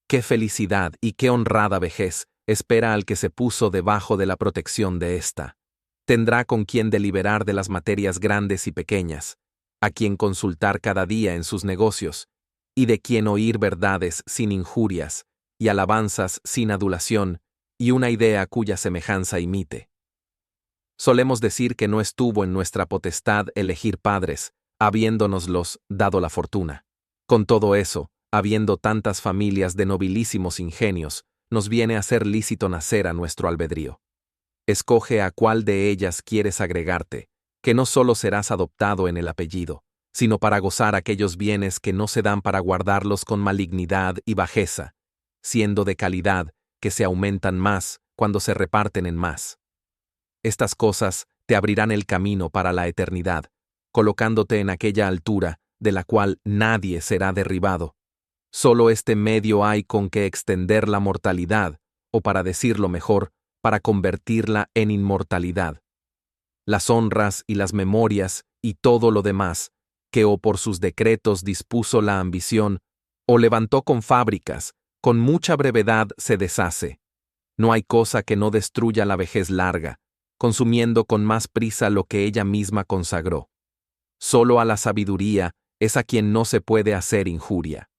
Qué felicidad y qué honrada vejez espera al que se puso debajo de la protección de ésta. Tendrá con quien deliberar de las materias grandes y pequeñas, a quien consultar cada día en sus negocios, y de quien oír verdades sin injurias, y alabanzas sin adulación, y una idea cuya semejanza imite. Solemos decir que no estuvo en nuestra potestad elegir padres, habiéndonoslos dado la fortuna. Con todo eso, habiendo tantas familias de nobilísimos ingenios, nos viene a ser lícito nacer a nuestro albedrío. Escoge a cuál de ellas quieres agregarte, que no solo serás adoptado en el apellido, sino para gozar aquellos bienes que no se dan para guardarlos con malignidad y bajeza, siendo de calidad, que se aumentan más cuando se reparten en más. Estas cosas te abrirán el camino para la eternidad, colocándote en aquella altura de la cual nadie será derribado. Solo este medio hay con que extender la mortalidad, o para decirlo mejor, para convertirla en inmortalidad. Las honras y las memorias y todo lo demás, que o por sus decretos dispuso la ambición, o levantó con fábricas, con mucha brevedad se deshace. No hay cosa que no destruya la vejez larga, consumiendo con más prisa lo que ella misma consagró. Solo a la sabiduría es a quien no se puede hacer injuria.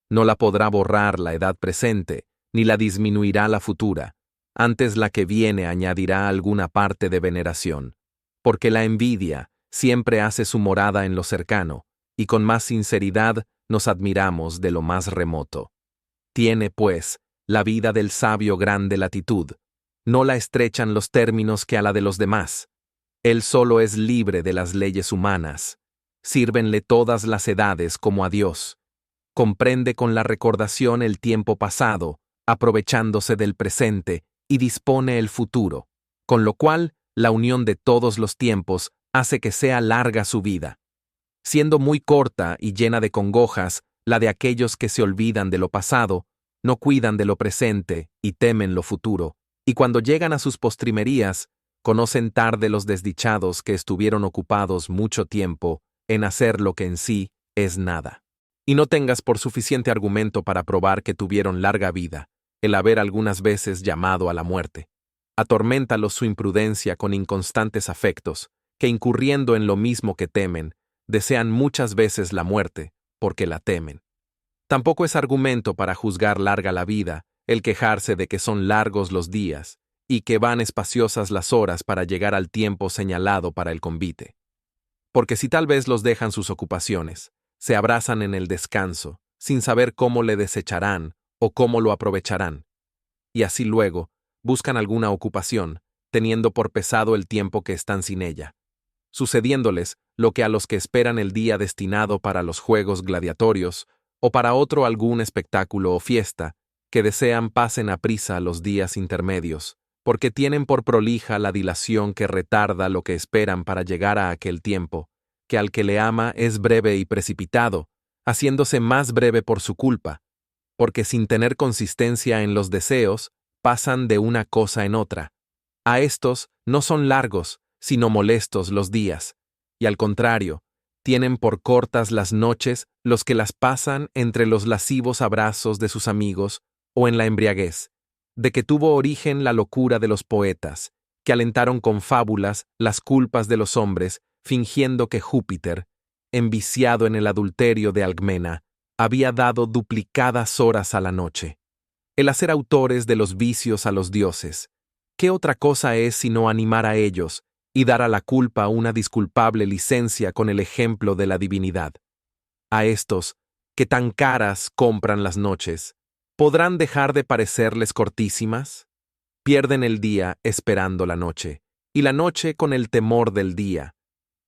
No la podrá borrar la edad presente, ni la disminuirá la futura, antes la que viene añadirá alguna parte de veneración. Porque la envidia siempre hace su morada en lo cercano, y con más sinceridad nos admiramos de lo más remoto. Tiene, pues, la vida del sabio grande latitud, no la estrechan los términos que a la de los demás. Él solo es libre de las leyes humanas. Sírvenle todas las edades como a Dios. Comprende con la recordación el tiempo pasado, aprovechándose del presente, y dispone el futuro, con lo cual la unión de todos los tiempos hace que sea larga su vida. Siendo muy corta y llena de congojas, la de aquellos que se olvidan de lo pasado, no cuidan de lo presente y temen lo futuro, y cuando llegan a sus postrimerías, conocen tarde los desdichados que estuvieron ocupados mucho tiempo en hacer lo que en sí es nada. Y no tengas por suficiente argumento para probar que tuvieron larga vida, el haber algunas veces llamado a la muerte. Atorméntalos su imprudencia con inconstantes afectos, que incurriendo en lo mismo que temen, desean muchas veces la muerte, porque la temen. Tampoco es argumento para juzgar larga la vida el quejarse de que son largos los días, y que van espaciosas las horas para llegar al tiempo señalado para el convite. Porque si tal vez los dejan sus ocupaciones, se abrazan en el descanso, sin saber cómo le desecharán o cómo lo aprovecharán. Y así luego, buscan alguna ocupación, teniendo por pesado el tiempo que están sin ella, sucediéndoles lo que a los que esperan el día destinado para los juegos gladiatorios, o para otro algún espectáculo o fiesta, que desean pasen a prisa los días intermedios, porque tienen por prolija la dilación que retarda lo que esperan para llegar a aquel tiempo, que al que le ama es breve y precipitado, haciéndose más breve por su culpa, porque sin tener consistencia en los deseos, pasan de una cosa en otra. A estos no son largos, sino molestos los días, y al contrario, tienen por cortas las noches los que las pasan entre los lascivos abrazos de sus amigos o en la embriaguez, de que tuvo origen la locura de los poetas, que alentaron con fábulas las culpas de los hombres, fingiendo que Júpiter, enviciado en el adulterio de Alcmena, había dado duplicadas horas a la noche. El hacer autores de los vicios a los dioses, ¿qué otra cosa es sino animar a ellos y dar a la culpa una disculpable licencia con el ejemplo de la divinidad? A estos, que tan caras compran las noches, ¿podrán dejar de parecerles cortísimas? Pierden el día esperando la noche, y la noche con el temor del día,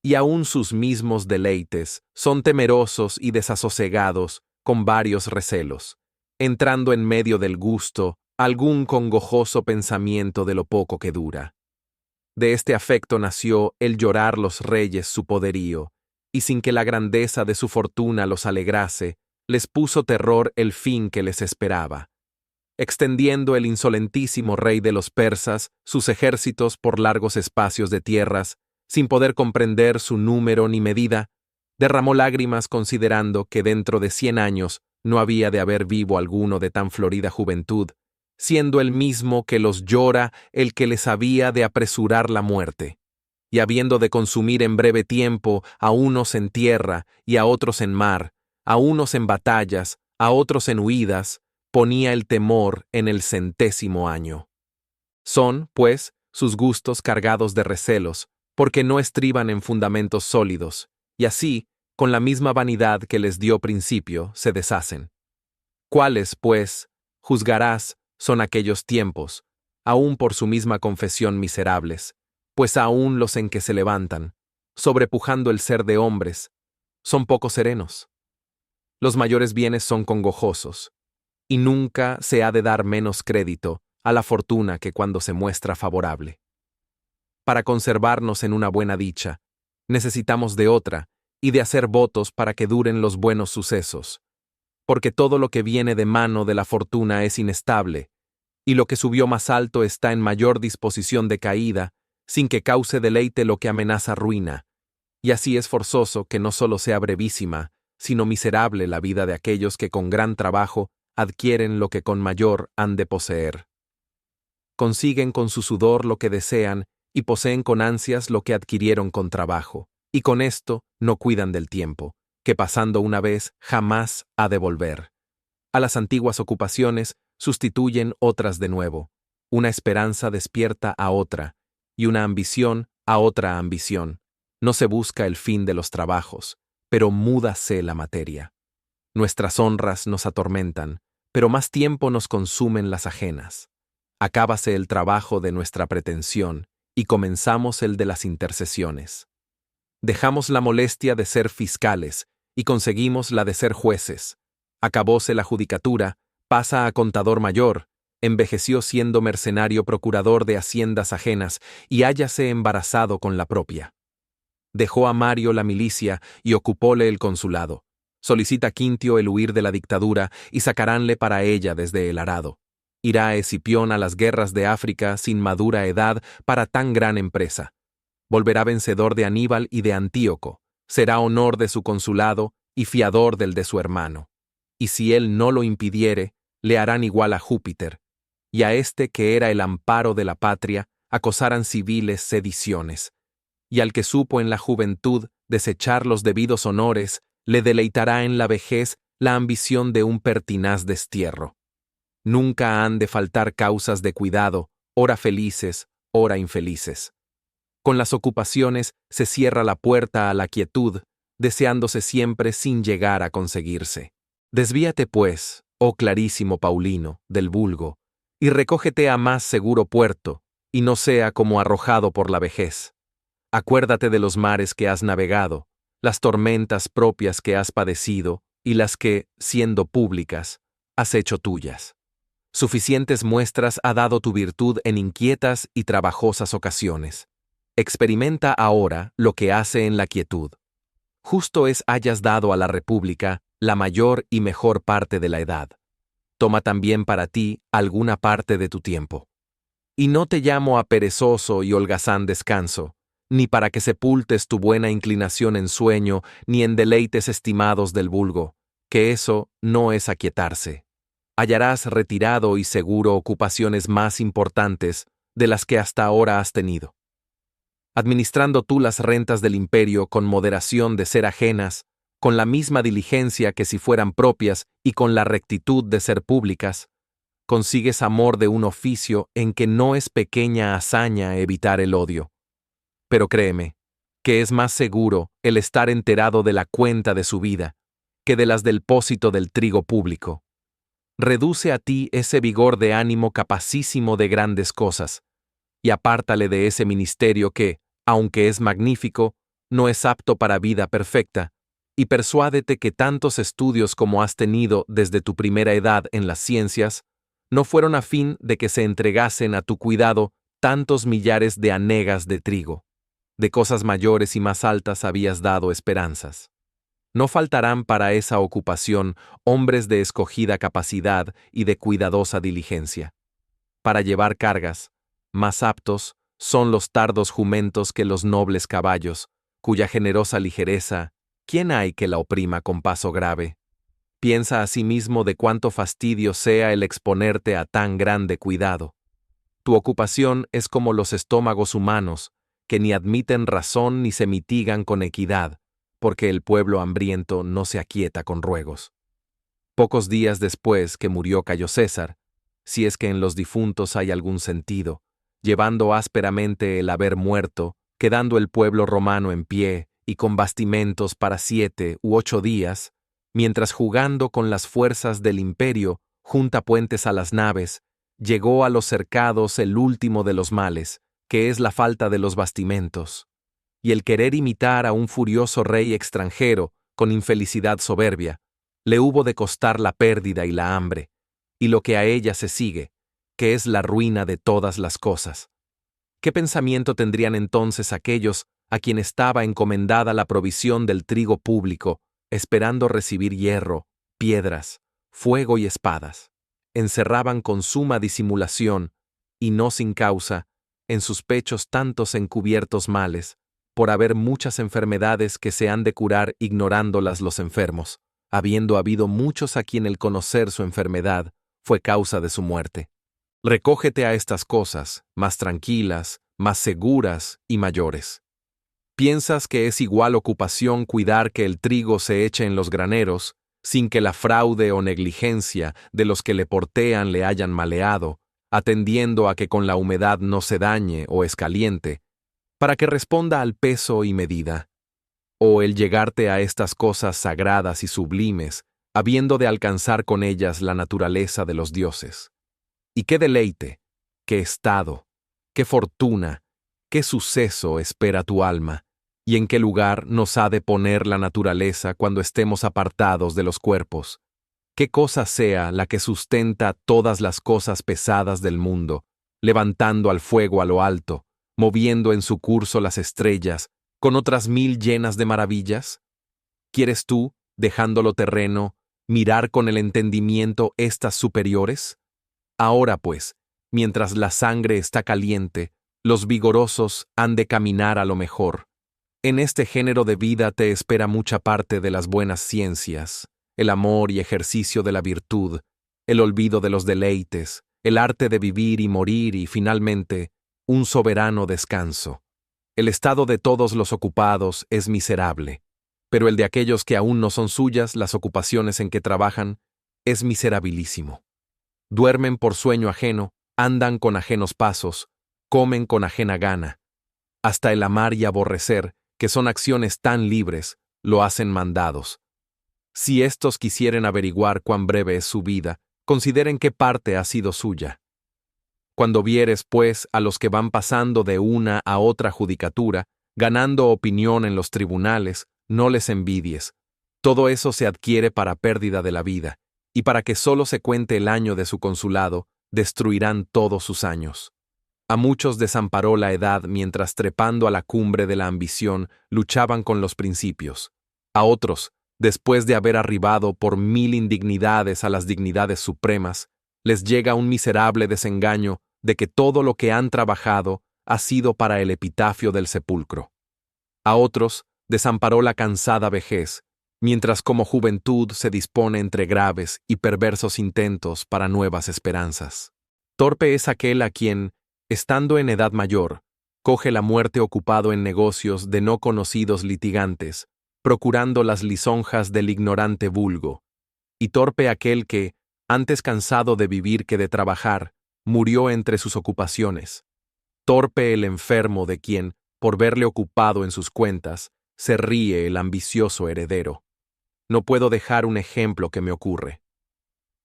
y aún sus mismos deleites son temerosos y desasosegados con varios recelos, entrando en medio del gusto algún congojoso pensamiento de lo poco que dura. De este afecto nació el llorar los reyes su poderío, y sin que la grandeza de su fortuna los alegrase, les puso terror el fin que les esperaba. Extendiendo el insolentísimo rey de los persas sus ejércitos por largos espacios de tierras, sin poder comprender su número ni medida, derramó lágrimas considerando que dentro de 100 años no había de haber vivo alguno de tan florida juventud, siendo el mismo que los llora el que les había de apresurar la muerte, y habiendo de consumir en breve tiempo a unos en tierra y a otros en mar, a unos en batallas, a otros en huidas, ponía el temor en el 100º año. Son, pues, sus gustos cargados de recelos, porque no estriban en fundamentos sólidos, y así, con la misma vanidad que les dio principio, se deshacen. ¿Cuáles, pues, juzgarás, son aquellos tiempos, aún por su misma confesión miserables, pues aún los en que se levantan, sobrepujando el ser de hombres, son poco serenos? Los mayores bienes son congojosos, y nunca se ha de dar menos crédito a la fortuna que cuando se muestra favorable. Para conservarnos en una buena dicha, necesitamos de otra, y de hacer votos para que duren los buenos sucesos, porque todo lo que viene de mano de la fortuna es inestable, y lo que subió más alto está en mayor disposición de caída, sin que cause deleite lo que amenaza ruina, y así es forzoso que no solo sea brevísima, sino miserable la vida de aquellos que con gran trabajo adquieren lo que con mayor han de poseer. Consiguen con su sudor lo que desean y poseen con ansias lo que adquirieron con trabajo, y con esto no cuidan del tiempo, que pasando una vez jamás ha de volver. A las antiguas ocupaciones sustituyen otras de nuevo, una esperanza despierta a otra, y una ambición a otra ambición. No se busca el fin de los trabajos, pero múdase la materia. Nuestras honras nos atormentan, pero más tiempo nos consumen las ajenas. Acábase el trabajo de nuestra pretensión, y comenzamos el de las intercesiones. Dejamos la molestia de ser fiscales, y conseguimos la de ser jueces. Acabóse la judicatura, pasa a contador mayor, envejeció siendo mercenario procurador de haciendas ajenas, y hállase embarazado con la propia. Dejó a Mario la milicia, y ocupóle el consulado. Solicita Quintio el huir de la dictadura, y sacaránle para ella desde el arado. Irá Escipión a las guerras de África sin madura edad para tan gran empresa. Volverá vencedor de Aníbal y de Antíoco, será honor de su consulado y fiador del de su hermano. Y si él no lo impidiere, le harán igual a Júpiter, y a este que era el amparo de la patria, acosarán civiles sediciones. Y al que supo en la juventud desechar los debidos honores, le deleitará en la vejez la ambición de un pertinaz destierro. Nunca han de faltar causas de cuidado, ora felices, ora infelices. Con las ocupaciones se cierra la puerta a la quietud, deseándose siempre sin llegar a conseguirse. Desvíate, pues, oh clarísimo Paulino, del vulgo, y recógete a más seguro puerto, y no sea como arrojado por la vejez. Acuérdate de los mares que has navegado, las tormentas propias que has padecido, y las que, siendo públicas, has hecho tuyas. Suficientes muestras ha dado tu virtud en inquietas y trabajosas ocasiones. Experimenta ahora lo que hace en la quietud. Justo es hayas dado a la República la mayor y mejor parte de la edad. Toma también para ti alguna parte de tu tiempo. Y no te llamo a perezoso y holgazán descanso, ni para que sepultes tu buena inclinación en sueño, ni en deleites estimados del vulgo, que eso no es aquietarse. Hallarás retirado y seguro ocupaciones más importantes de las que hasta ahora has tenido. Administrando tú las rentas del imperio con moderación de ser ajenas, con la misma diligencia que si fueran propias y con la rectitud de ser públicas, consigues amor de un oficio en que no es pequeña hazaña evitar el odio. Pero créeme, que es más seguro el estar enterado de la cuenta de su vida que de las del pósito del trigo público. Reduce a ti ese vigor de ánimo capacísimo de grandes cosas, y apártale de ese ministerio que, aunque es magnífico, no es apto para vida perfecta, y persuádete que tantos estudios como has tenido desde tu primera edad en las ciencias, no fueron a fin de que se entregasen a tu cuidado tantos millares de hanegas de trigo. De cosas mayores y más altas habías dado esperanzas. No faltarán para esa ocupación hombres de escogida capacidad y de cuidadosa diligencia. Para llevar cargas, más aptos, Son los tardos jumentos que los nobles caballos, cuya generosa ligereza, ¿quién hay que la oprima con paso grave? Piensa asimismo de cuánto fastidio sea el exponerte a tan grande cuidado. Tu ocupación es como los estómagos humanos, que ni admiten razón ni se mitigan con equidad, porque el pueblo hambriento no se aquieta con ruegos. Pocos días después que murió Cayo César, si es que en los difuntos hay algún sentido, llevando ásperamente el haber muerto, quedando el pueblo romano en pie y con bastimentos para 7 u 8 días, mientras jugando con las fuerzas del imperio, junta puentes a las naves, llegó a los cercados el último de los males, que es la falta de los bastimentos, y el querer imitar a un furioso rey extranjero con infelicidad soberbia, le hubo de costar la pérdida y la hambre, y lo que a ella se sigue, que es la ruina de todas las cosas. ¿Qué pensamiento tendrían entonces aquellos a quien estaba encomendada la provisión del trigo público, esperando recibir hierro, piedras, fuego y espadas? Encerraban con suma disimulación, y no sin causa, en sus pechos tantos encubiertos males, por haber muchas enfermedades que se han de curar ignorándolas los enfermos, habiendo habido muchos a quien el conocer su enfermedad fue causa de su muerte. Recógete a estas cosas, más tranquilas, más seguras y mayores. ¿Piensas que es igual ocupación cuidar que el trigo se eche en los graneros, sin que la fraude o negligencia de los que le portean le hayan maleado, atendiendo a que con la humedad no se dañe o escaliente, para que responda al peso y medida? ¿O el llegarte a estas cosas sagradas y sublimes, habiendo de alcanzar con ellas la naturaleza de los dioses? Y qué deleite, qué estado, qué fortuna, qué suceso espera tu alma, y en qué lugar nos ha de poner la naturaleza cuando estemos apartados de los cuerpos. Qué cosa sea la que sustenta todas las cosas pesadas del mundo, levantando al fuego a lo alto, moviendo en su curso las estrellas, con otras 1000 llenas de maravillas. ¿Quieres tú, dejándolo terreno, mirar con el entendimiento estas superiores? Ahora pues, mientras la sangre está caliente, los vigorosos han de caminar a lo mejor. En este género de vida te espera mucha parte de las buenas ciencias, el amor y ejercicio de la virtud, el olvido de los deleites, el arte de vivir y morir y, finalmente, un soberano descanso. El estado de todos los ocupados es miserable, pero el de aquellos que aún no son suyas las ocupaciones en que trabajan es miserabilísimo. Duermen por sueño ajeno, andan con ajenos pasos, comen con ajena gana. Hasta el amar y aborrecer, que son acciones tan libres, lo hacen mandados. Si éstos quisieren averiguar cuán breve es su vida, consideren qué parte ha sido suya. Cuando vieres, pues, a los que van pasando de una a otra judicatura, ganando opinión en los tribunales, no les envidies. Todo eso se adquiere para pérdida de la vida, y para que solo se cuente el año de su consulado, destruirán todos sus años. A muchos desamparó la edad mientras trepando a la cumbre de la ambición luchaban con los principios. A otros, después de haber arribado por 1000 indignidades a las dignidades supremas, les llega un miserable desengaño de que todo lo que han trabajado ha sido para el epitafio del sepulcro. A otros, desamparó la cansada vejez, mientras como juventud se dispone entre graves y perversos intentos para nuevas esperanzas. Torpe es aquel a quien, estando en edad mayor, coge la muerte ocupado en negocios de no conocidos litigantes, procurando las lisonjas del ignorante vulgo, y torpe aquel que, antes cansado de vivir que de trabajar, murió entre sus ocupaciones. Torpe el enfermo de quien, por verle ocupado en sus cuentas, se ríe el ambicioso heredero. No puedo dejar un ejemplo que me ocurre.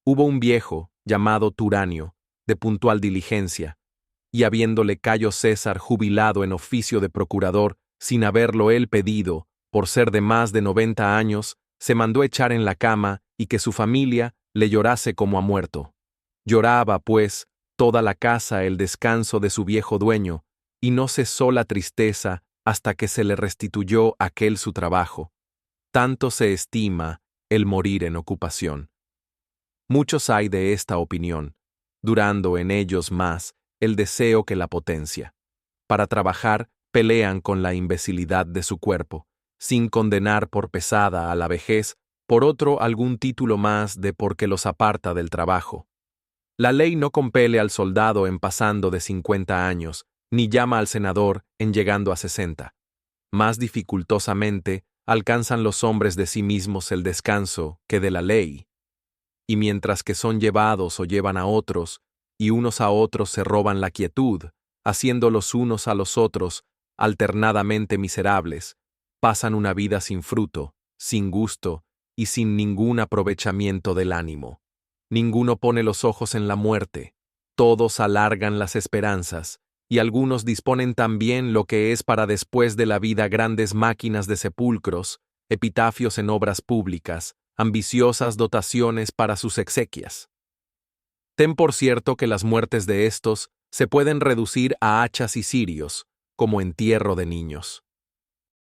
Hubo un viejo, llamado Turanio, de puntual diligencia, y habiéndole Cayo César jubilado en oficio de procurador, sin haberlo él pedido, por ser de más de 90 años, se mandó echar en la cama y que su familia le llorase como a muerto. Lloraba, pues, toda la casa el descanso de su viejo dueño, y no cesó la tristeza hasta que se le restituyó aquel su trabajo. Tanto se estima el morir en ocupación. Muchos hay de esta opinión, durando en ellos más el deseo que la potencia. para trabajar, pelean con la imbecilidad de su cuerpo, sin condenar por pesada a la vejez, por otro algún título más de porque los aparta del trabajo. La ley no compele al soldado en pasando de 50 años, ni llama al senador en llegando a 60. Más dificultosamente alcanzan los hombres de sí mismos el descanso que de la ley. Y mientras que son llevados o llevan a otros, y unos a otros se roban la quietud, haciendo los unos a los otros alternadamente miserables, pasan una vida sin fruto, sin gusto y sin ningún aprovechamiento del ánimo. Ninguno pone los ojos en la muerte, todos alargan las esperanzas, y algunos disponen también lo que es para después de la vida grandes máquinas de sepulcros, epitafios en obras públicas, ambiciosas dotaciones para sus exequias. Ten por cierto que las muertes de estos se pueden reducir a hachas y cirios, como entierro de niños.